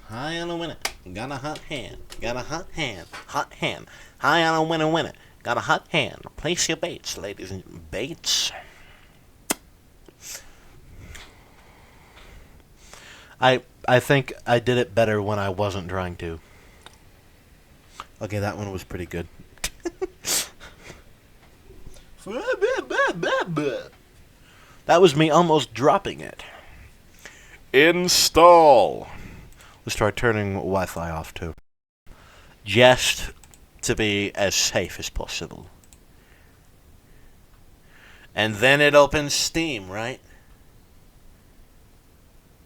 High on a winner. Got a hot hand. Got a hot hand. Hot hand. High on a winner, winner. Got a hot hand. Place your baits, ladies and baits. I think I did it better when I wasn't trying to. Okay, that one was pretty good. That was me almost dropping it. Install. Let's try turning Wi-Fi off too. Just to be as safe as possible. And then it opens Steam, right?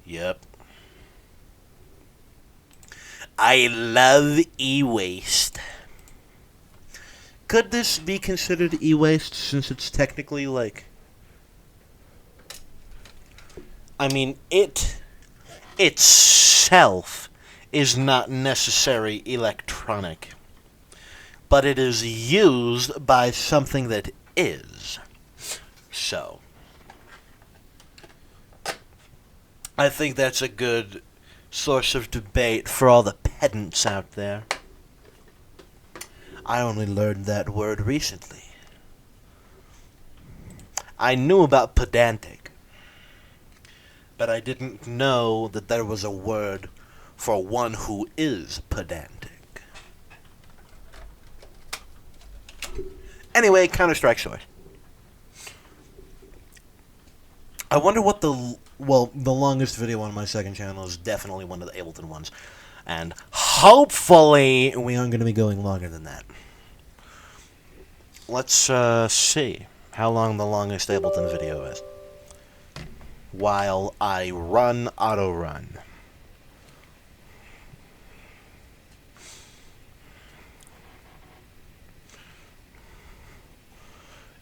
Yep. I love e-waste. Could this be considered e-waste since it's technically like... I mean, it itself is not necessarily electronic, but it is used by something that is. So, I think that's a good source of debate for all the pedants out there. I only learned that word recently. I knew about pedantic, but I didn't know that there was a word for one who is pedantic. Anyway, Counter-Strike Source. I wonder what the longest video on my second channel is definitely one of the Ableton ones. And hopefully we aren't going to be going longer than that. Let's see how long the longest Ableton video is. While I run auto run.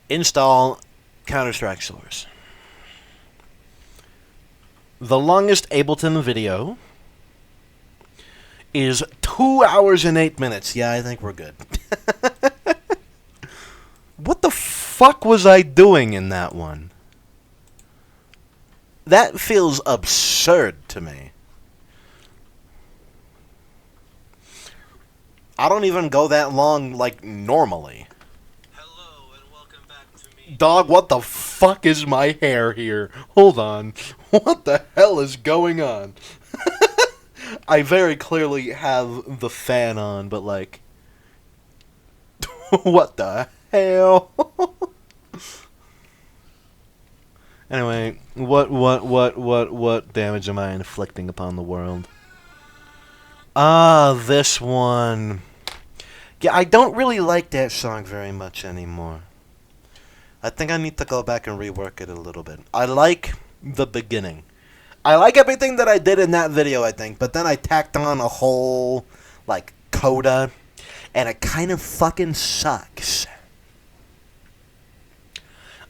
Install Counter-Strike Source. The longest Ableton video is 2 hours and 8 minutes. Yeah, I think we're good. What the fuck was I doing in that one? That feels absurd to me. I don't even go that long, like, normally. Hello and welcome back to me. Dog, what the fuck is my hair here? Hold on. What the hell is going on? I very clearly have the fan on, but, like... what the hell? Anyway, what damage am I inflicting upon the world? Ah, this one. Yeah, I don't really like that song very much anymore. I think I need to go back and rework it a little bit. I like the beginning. I like everything that I did in that video, I think, but then I tacked on a whole, like, coda, and it kind of fucking sucks.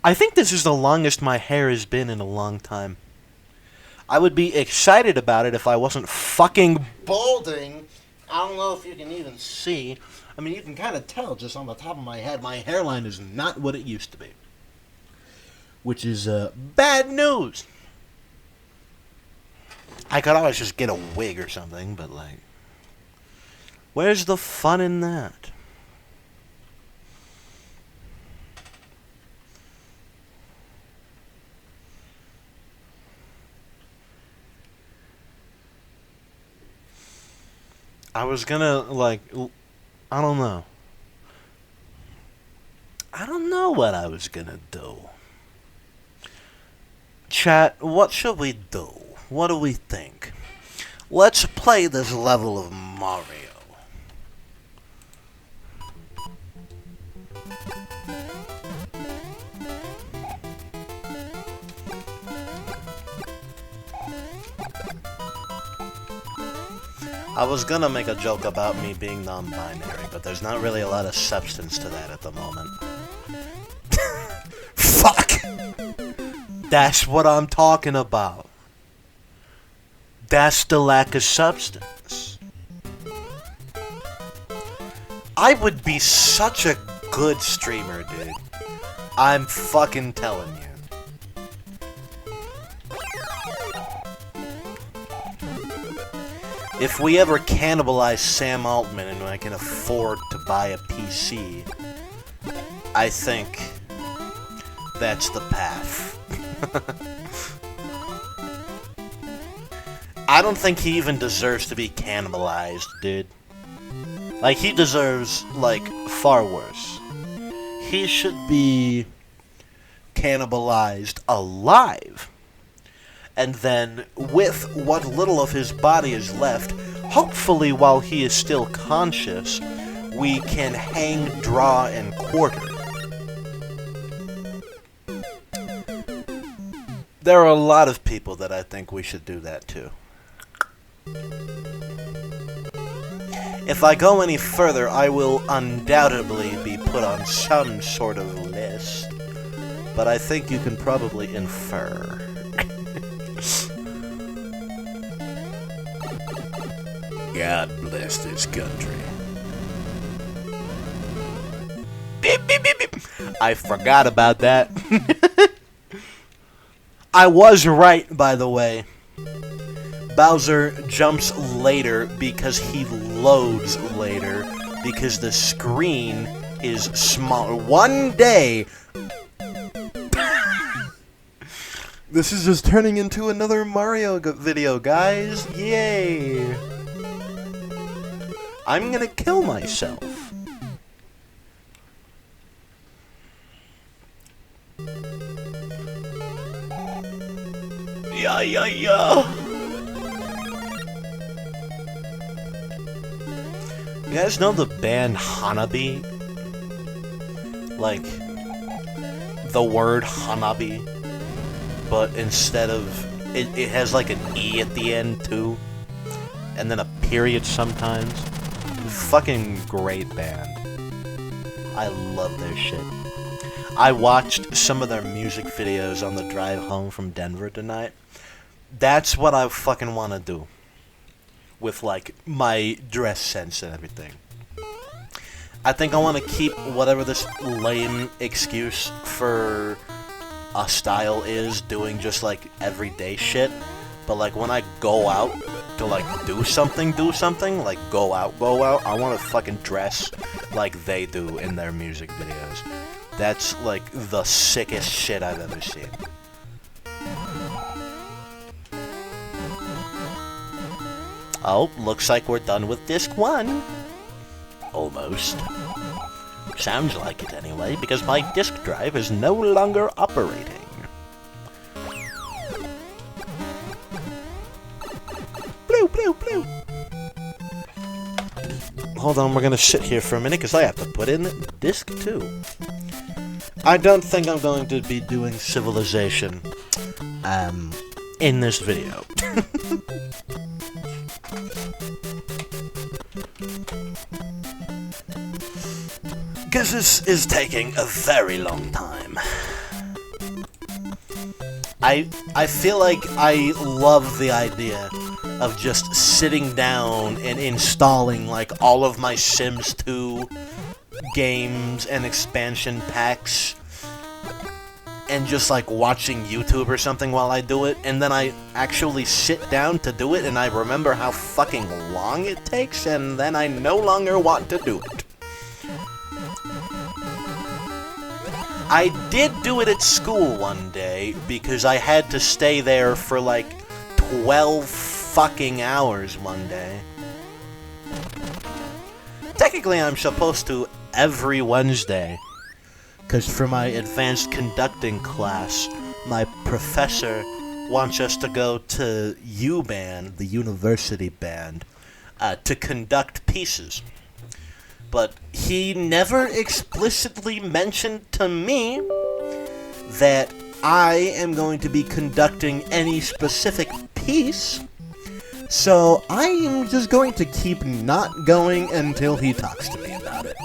I think this is the longest my hair has been in a long time. I would be excited about it if I wasn't fucking balding. I don't know if you can even see. I mean, you can kind of tell just on the top of my head. My hairline is not what it used to be. Which is bad news. I could always just get a wig or something, but like... where's the fun in that? I was gonna, like, I don't know. I don't know what I was gonna do. Chat, what should we do? What do we think? Let's play this level of Mario. I was gonna make a joke about me being non-binary, but there's not really a lot of substance to that at the moment. Fuck! That's what I'm talking about. That's the lack of substance. I would be such a good streamer, dude. I'm fucking telling you. If we ever cannibalize Sam Altman and I can afford to buy a PC, I think that's the path. I don't think he even deserves to be cannibalized, dude. Like, he deserves, like, far worse. He should be cannibalized alive. And then, with what little of his body is left, hopefully while he is still conscious, we can hang, draw, and quarter. There are a lot of people that I think we should do that to. If I go any further, I will undoubtedly be put on some sort of list. But I think you can probably infer. God bless this country. Beep, beep, beep, beep. I forgot about that. I was right, by the way. Bowser jumps later because he loads later because the screen is smaller. One day... This is just turning into another Mario video, guys. Yay! I'm gonna kill myself. Yeah. You guys know the band Hanabi? Like, the word Hanabi, but instead of... It has like an E at the end, too. And then a period sometimes. Fucking great band. I love their shit. I watched some of their music videos on the drive home from Denver tonight. That's what I fucking want to do. With, like, my dress sense and everything. I think I want to keep whatever this lame excuse for a style is, doing just like everyday shit. But like when I go out to like do something, like go out, I want to fucking dress like they do in their music videos. That's like the sickest shit I've ever seen. Oh, looks like we're done with disc 1. Almost. Sounds like it anyway, because my disk drive is no longer operating. Blue, blue, blue. Hold on, we're gonna sit here for a minute, because I have to put in disc 2. I don't think I'm going to be doing Civilization, in this video. Because this is taking a very long time. I feel like I love the idea of just sitting down and installing like all of my Sims 2 games and expansion packs and just like watching YouTube or something while I do it, and then I actually sit down to do it and I remember how fucking long it takes, and then I no longer want to do it. I did do it at school one day because I had to stay there for like 12 fucking hours one day. Technically, I'm supposed to every Wednesday, because for my advanced conducting class, my professor wants us to go to U-Band, the university band, to conduct pieces. But he never explicitly mentioned to me that I am going to be conducting any specific piece, so I am just going to keep not going until he talks to me about it.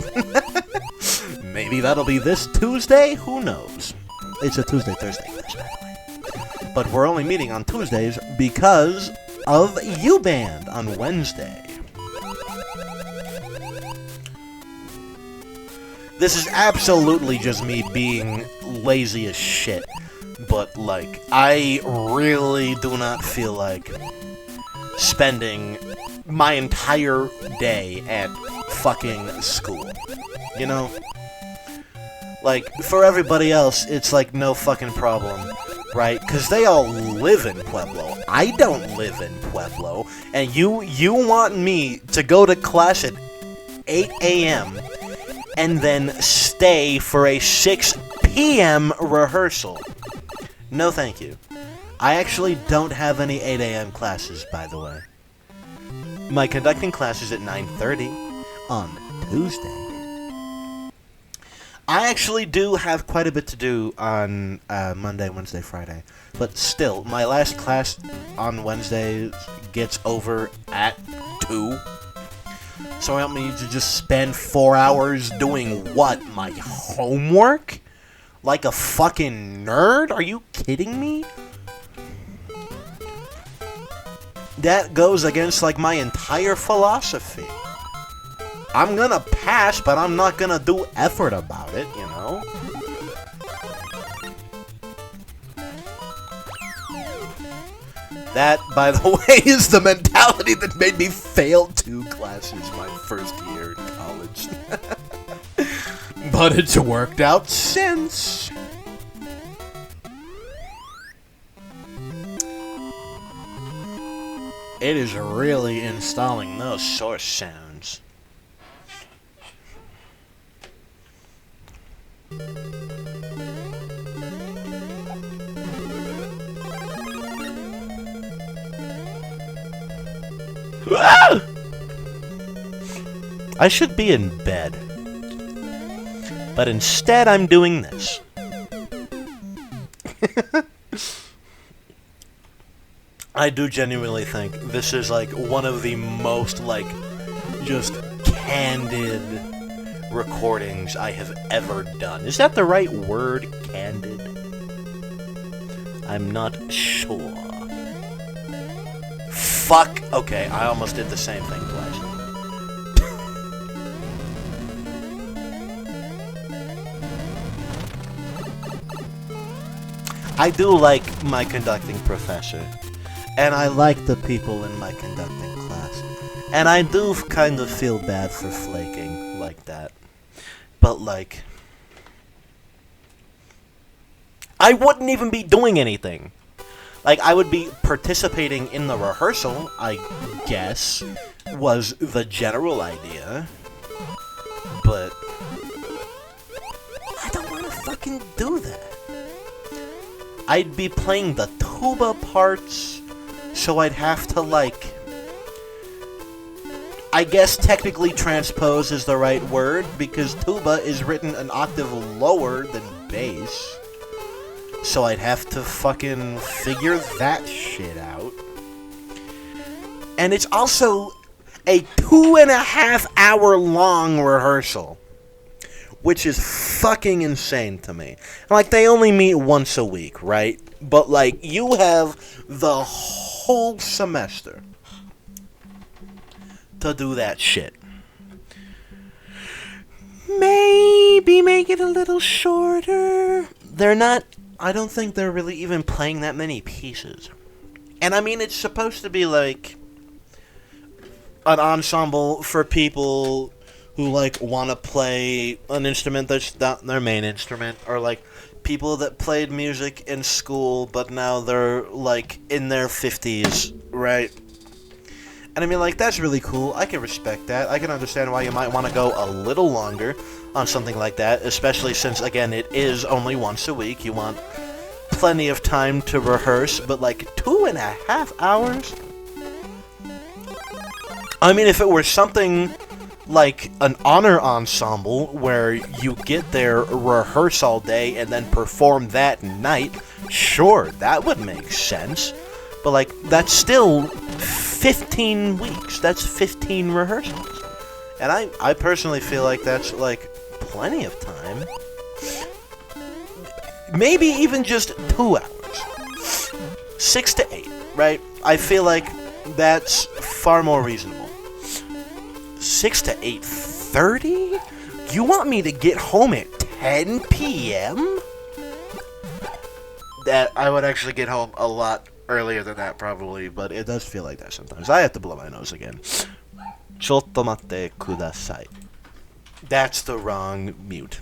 Maybe that'll be this Tuesday, who knows? It's a Tuesday-Thursday class, by the way. But we're only meeting on Tuesdays because of U-Band on Wednesday. This is absolutely just me being lazy as shit, but, like, I really do not feel like spending my entire day at fucking school, you know? Like, for everybody else, it's like no fucking problem, right? Because they all live in Pueblo. I don't live in Pueblo, and you want me to go to class at 8 a.m., and then stay for a 6 p.m. rehearsal. No thank you. I actually don't have any 8 a.m. classes, by the way. My conducting class is at 9:30 on Tuesday. I actually do have quite a bit to do on Monday, Wednesday, Friday. But still, my last class on Wednesday gets over at 2. So I need to just spend 4 hours doing what? My homework? Like a fucking nerd? Are you kidding me? That goes against, like, my entire philosophy. I'm gonna pass, but I'm not gonna do effort about it, you know? That, by the way, is the mentality that made me fail 2 classes my first year in college. But it's worked out since. It is really installing those source sounds. I should be in bed, but instead I'm doing this. I do genuinely think this is like one of the most like just candid recordings I have ever done. Is that the right word, candid? I'm not sure. Fuck. Okay, I almost did the same thing twice. I do like my conducting professor, and I like the people in my conducting class, and I do kind of feel bad for flaking like that. But, like, I wouldn't even be doing anything. Like, I would be participating in the rehearsal, I guess, was the general idea. But I don't want to fucking do that. I'd be playing the tuba parts, so I'd have to, like, I guess technically transpose is the right word, because tuba is written an octave lower than bass. So I'd have to fucking figure that shit out. And it's also a 2.5 hour long rehearsal, which is fucking insane to me. Like, they only meet once a week, right? But, like, you have the whole semester to do that shit. Maybe make it a little shorter. I don't think they're really even playing that many pieces. And I mean, it's supposed to be like an ensemble for people who, like, want to play an instrument that's not their main instrument, or, like, people that played music in school but now they're, like, in their 50s, right? And I mean, like, that's really cool. I can respect that. I can understand why you might want to go a little longer on something like that, especially since, again, it is only once a week. You want plenty of time to rehearse, but, like, 2.5 hours? I mean, if it were something like an honor ensemble where you get there, rehearse all day, and then perform that night, sure, that would make sense. But, like, that's still 15 weeks. That's 15 rehearsals. And I personally feel like that's, like, plenty of time. Maybe even just 2 hours. 6 to 8, right? I feel like that's far more reasonable. 6 to 8:30? You want me to get home at 10 p.m.? That I would actually get home a lot earlier than that, probably, but it does feel like that sometimes. I have to blow my nose again. Chotto matte kudasai. That's the wrong mute.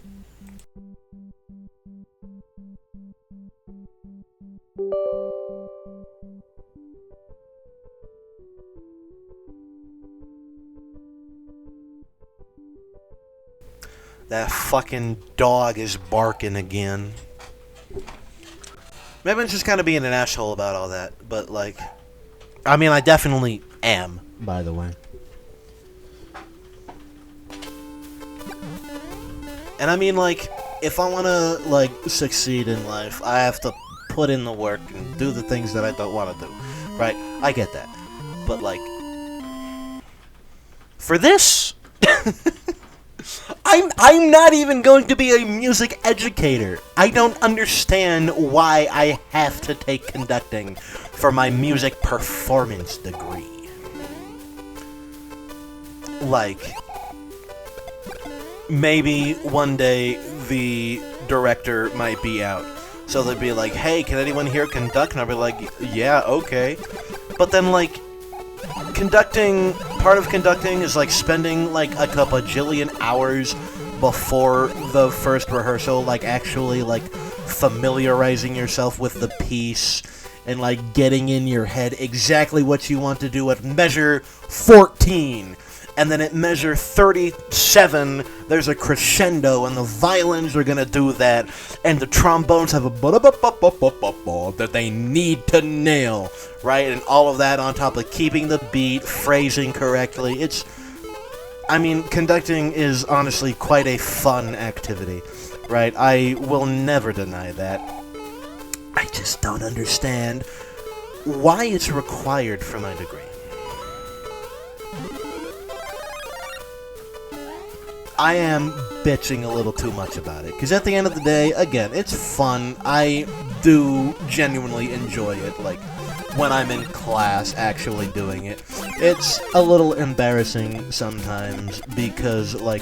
That fucking dog is barking again. Maybe I'm just kind of being an asshole about all that, but, like, I mean, I definitely am, by the way. And I mean, like, if I want to, like, succeed in life, I have to put in the work and do the things that I don't want to do, right? I get that. But, like, for this, I'm not even going to be a music educator. I don't understand why I have to take conducting for my music performance degree. Like, maybe one day the director might be out. So they'd be like, hey, can anyone here conduct? And I'll be like, yeah, okay. But then, like, part of conducting is, like, spending, like, a bajillion hours before the first rehearsal, like, actually, like, familiarizing yourself with the piece and, like, getting in your head exactly what you want to do at measure 14. And then at measure 37, there's a crescendo, and the violins are gonna do that, and the trombones have a that they need to nail, right? And all of that on top of keeping the beat, phrasing correctly. I mean, conducting is honestly quite a fun activity, right? I will never deny that. I just don't understand why it's required for my degree. I am bitching a little too much about it, because at the end of the day, again, it's fun. I do genuinely enjoy it, like, when I'm in class actually doing it. It's a little embarrassing sometimes, because, like,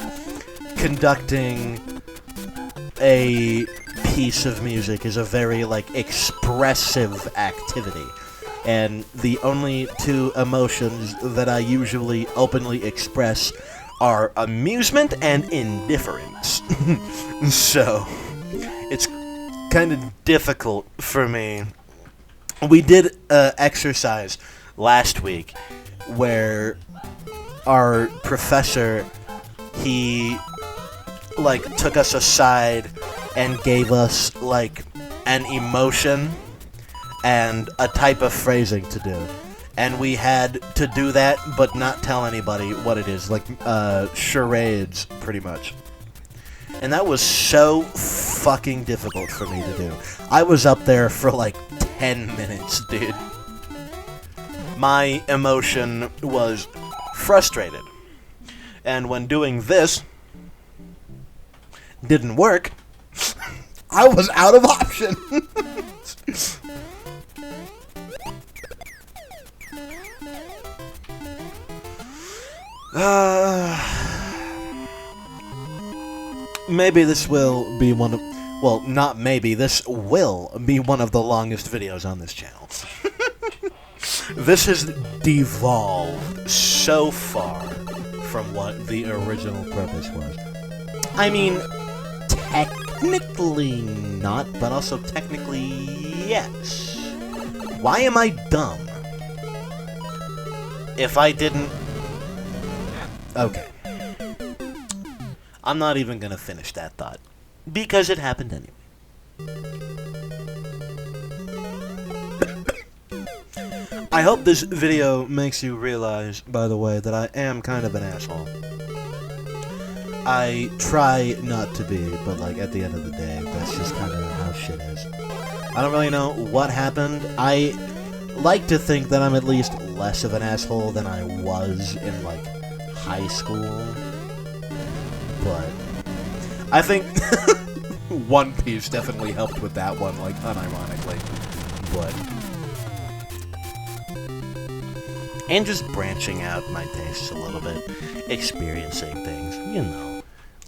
conducting a piece of music is a very, like, expressive activity. And the only two emotions that I usually openly express are amusement and indifference. So, it's kind of difficult for me. We did an exercise last week where our professor, he, like, took us aside and gave us, like, an emotion and a type of phrasing to do. And we had to do that, but not tell anybody what it is. Like, charades, pretty much. And that was so fucking difficult for me to do. I was up there for, like, 10 minutes, dude. My emotion was frustrated. And when doing this didn't work, I was out of option. Maybe this will be one of... Well, not maybe. This will be one of the longest videos on this channel. This has devolved so far from what the original purpose was. I mean, technically not, but also technically yes. Why am I dumb? If I didn't... Okay. I'm not even gonna finish that thought. Because it happened anyway. I hope this video makes you realize, by the way, that I am kind of an asshole. I try not to be, but, like, at the end of the day, that's just kind of how shit is. I don't really know what happened. I like to think that I'm at least less of an asshole than I was in, like, high school. But I think One Piece definitely helped with that one, like, unironically. But... And just branching out my tastes a little bit. Experiencing things, you know.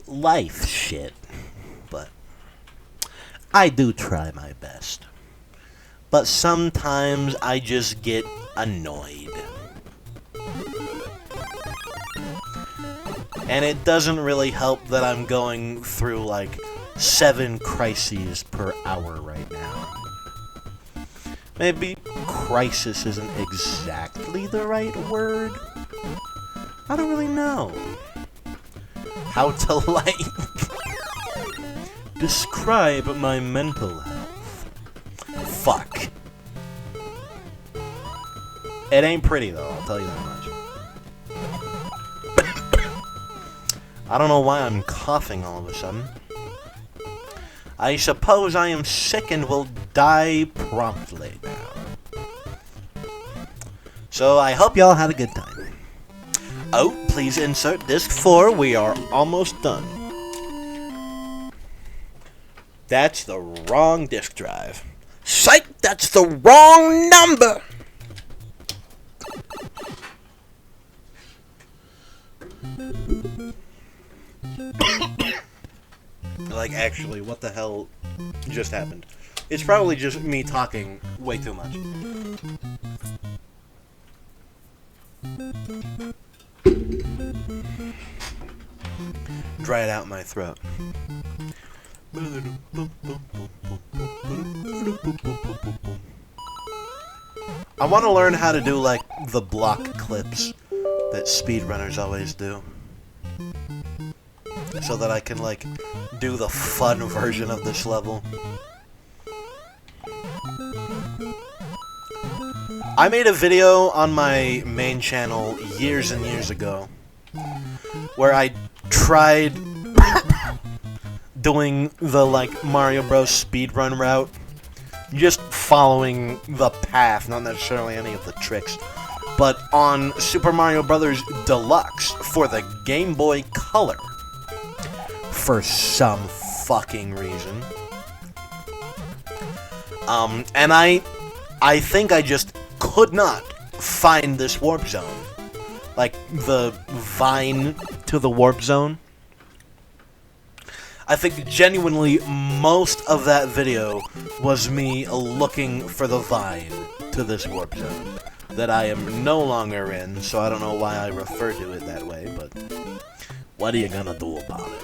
Life shit. But I do try my best. But sometimes I just get annoyed. And it doesn't really help that I'm going through, like, 7 crises per hour right now. Maybe crisis isn't exactly the right word. I don't really know how to, like, describe my mental health. Fuck. It ain't pretty, though, I'll tell you that much. I don't know why I'm coughing all of a sudden. I suppose I am sick and will die promptly now. So I hope y'all had a good time. Oh, please insert disc 4. We are almost done. That's the wrong disk drive. Psych! That's the wrong number! Like, actually, what the hell just happened? It's probably just me talking way too much. Dry it out in my throat. I want to learn how to do, like, the block clips that speedrunners always do. So that I can, like, do the fun version of this level. I made a video on my main channel years and years ago where I tried doing the, like, Mario Bros. Speedrun route. Just following the path, not necessarily any of the tricks. But on Super Mario Bros. Deluxe for the Game Boy Color. For some fucking reason. And I think I just could not find this warp zone. Like, the vine to the warp zone. I think genuinely most of that video was me looking for the vine to this warp zone that I am no longer in, so I don't know why I refer to it that way, but what are you gonna do about it?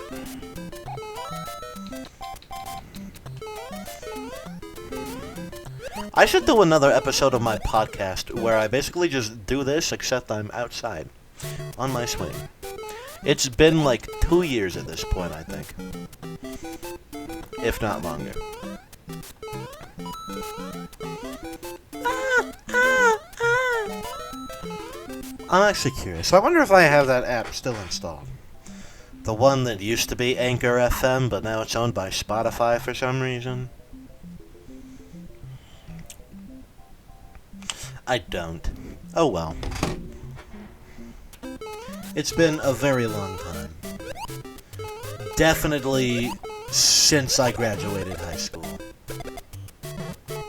I should do another episode of my podcast where I basically just do this, except I'm outside on my swing. It's been like 2 years at this point, I think. If not longer. I'm actually curious. I wonder if I have that app still installed. The one that used to be Anchor FM, but now it's owned by Spotify for some reason. I don't. Oh well. It's been a very long time. Definitely since I graduated high school.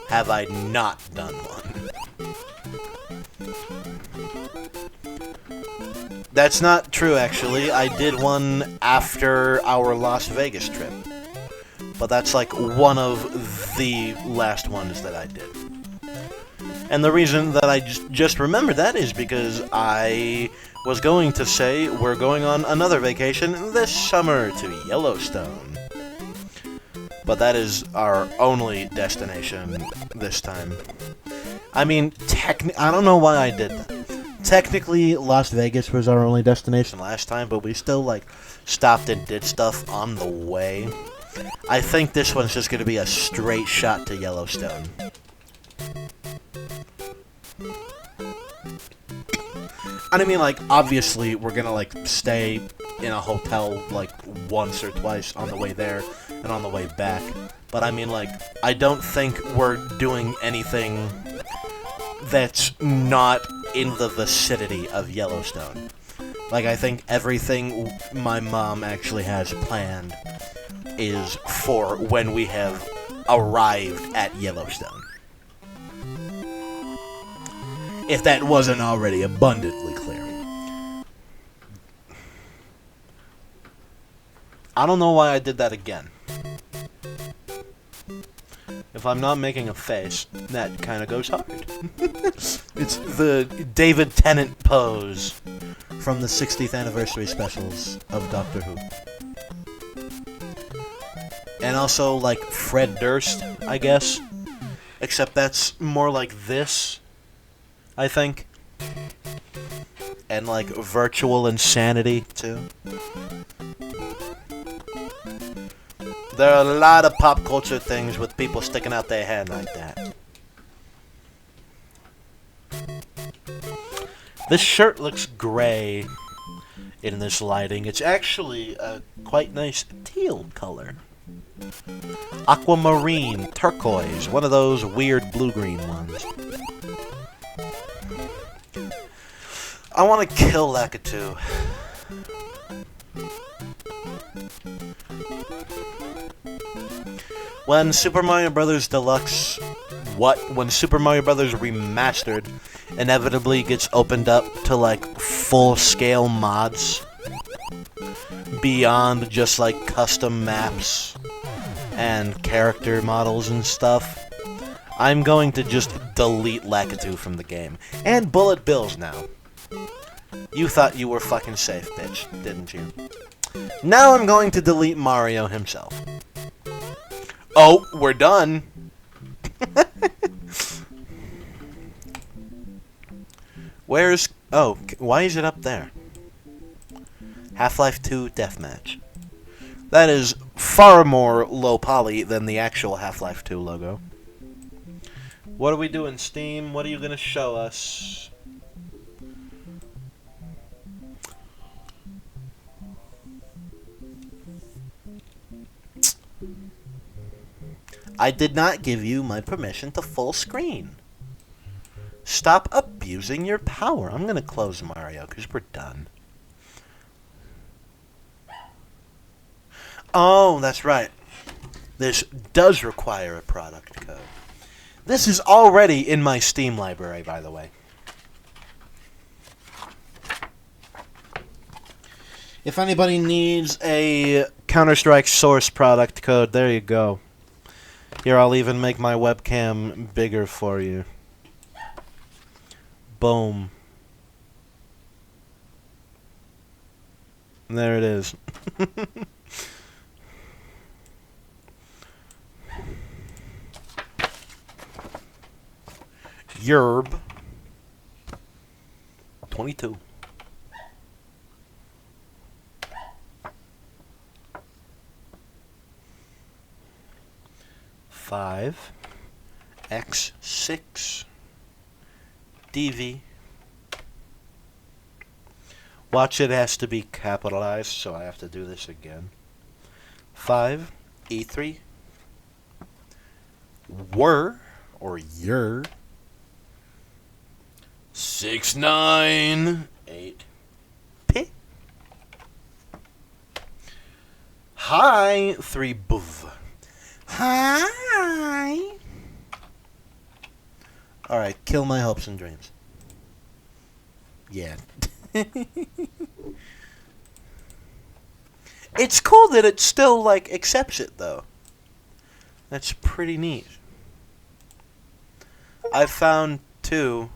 Have I not done one? That's not true, actually. I did one after our Las Vegas trip. But that's like one of the last ones that I did. And the reason that I just remembered that is because I was going to say we're going on another vacation this summer to Yellowstone. But that is our only destination this time. I mean, I don't know why I did that. Technically, Las Vegas was our only destination last time, but we still, like, stopped and did stuff on the way. I think this one's just going to be a straight shot to Yellowstone. And I mean, like, obviously, we're gonna, like, stay in a hotel, like, once or twice on the way there and on the way back. But I mean, like, I don't think we're doing anything that's not in the vicinity of Yellowstone. Like, I think everything my mom actually has planned is for when we have arrived at Yellowstone. If that wasn't already abundantly clear. I don't know why I did that again. If I'm not making a face, that kind of goes hard. It's the David Tennant pose from the 60th anniversary specials of Doctor Who. And also, like, Fred Durst, I guess. Except that's more like this, I think. And, like, virtual insanity, too. There are a lot of pop culture things with people sticking out their hand like that. This shirt looks gray in this lighting. It's actually a quite nice teal color. Aquamarine, turquoise, one of those weird blue-green ones. I want to kill Lakitu. When Super Mario Bros. Deluxe... When Super Mario Bros. Remastered inevitably gets opened up to, like, full-scale mods beyond just, like, custom maps and character models and stuff, I'm going to just delete Lakitu from the game. And Bullet Bills now. You thought you were fucking safe, bitch, didn't you? Now I'm going to delete Mario himself. Oh, we're done. Where's... Oh, why is it up there? Half-Life 2 Deathmatch. That is far more low poly than the actual Half-Life 2 logo. What are we doing, Steam? What are you going to show us? I did not give you my permission to full screen. Stop abusing your power. I'm going to close Mario because we're done. Oh, that's right. This does require a product code. This is already in my Steam library, by the way. If anybody needs a Counter-Strike Source product code. There you go. Here, I'll even make my webcam bigger for you. Boom. There it is. Yerb. 22. Five X6 DV. Watch, it has to be capitalized, so I have to do this again. 5 E3 were or yer 698 P. Hi 3 buv. Hi. All right, kill my hopes and dreams. Yeah. It's cool that it still, like, accepts it, though. That's pretty neat. I found, too...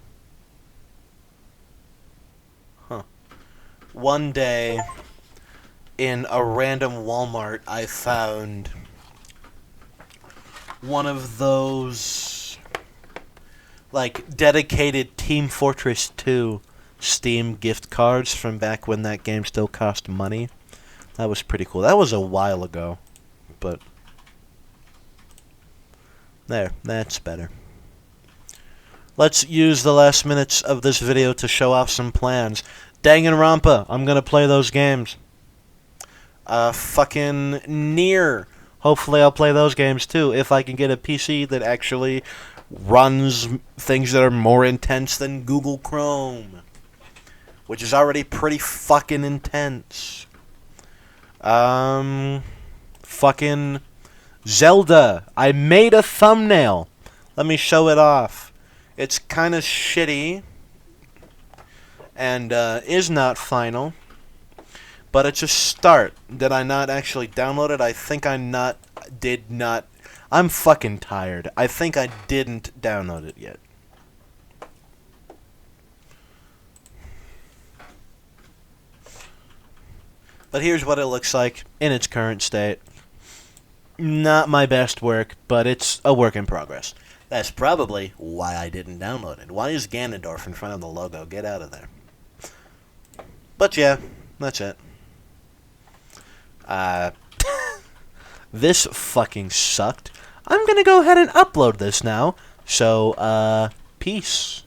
One day, in a random Walmart, I found one of those, like, dedicated Team Fortress 2 Steam gift cards from back when that game still cost money. That was pretty cool. That was a while ago, but there, that's better. Let's use the last minutes of this video to show off some plans. Danganronpa, I'm gonna play those games. Fucking Nier. Hopefully I'll play those games too, if I can get a PC that actually runs things that are more intense than Google Chrome. Which is already pretty fucking intense. Fucking Zelda. I made a thumbnail. Let me show it off. It's kind of shitty. And is not final. But it's a start. Did I not actually download it? I think did not. I'm fucking tired. I think I didn't download it yet. But here's what it looks like in its current state. Not my best work, but it's a work in progress. That's probably why I didn't download it. Why is Ganondorf in front of the logo? Get out of there. But yeah, that's it. This fucking sucked. I'm gonna go ahead and upload this now. So, peace.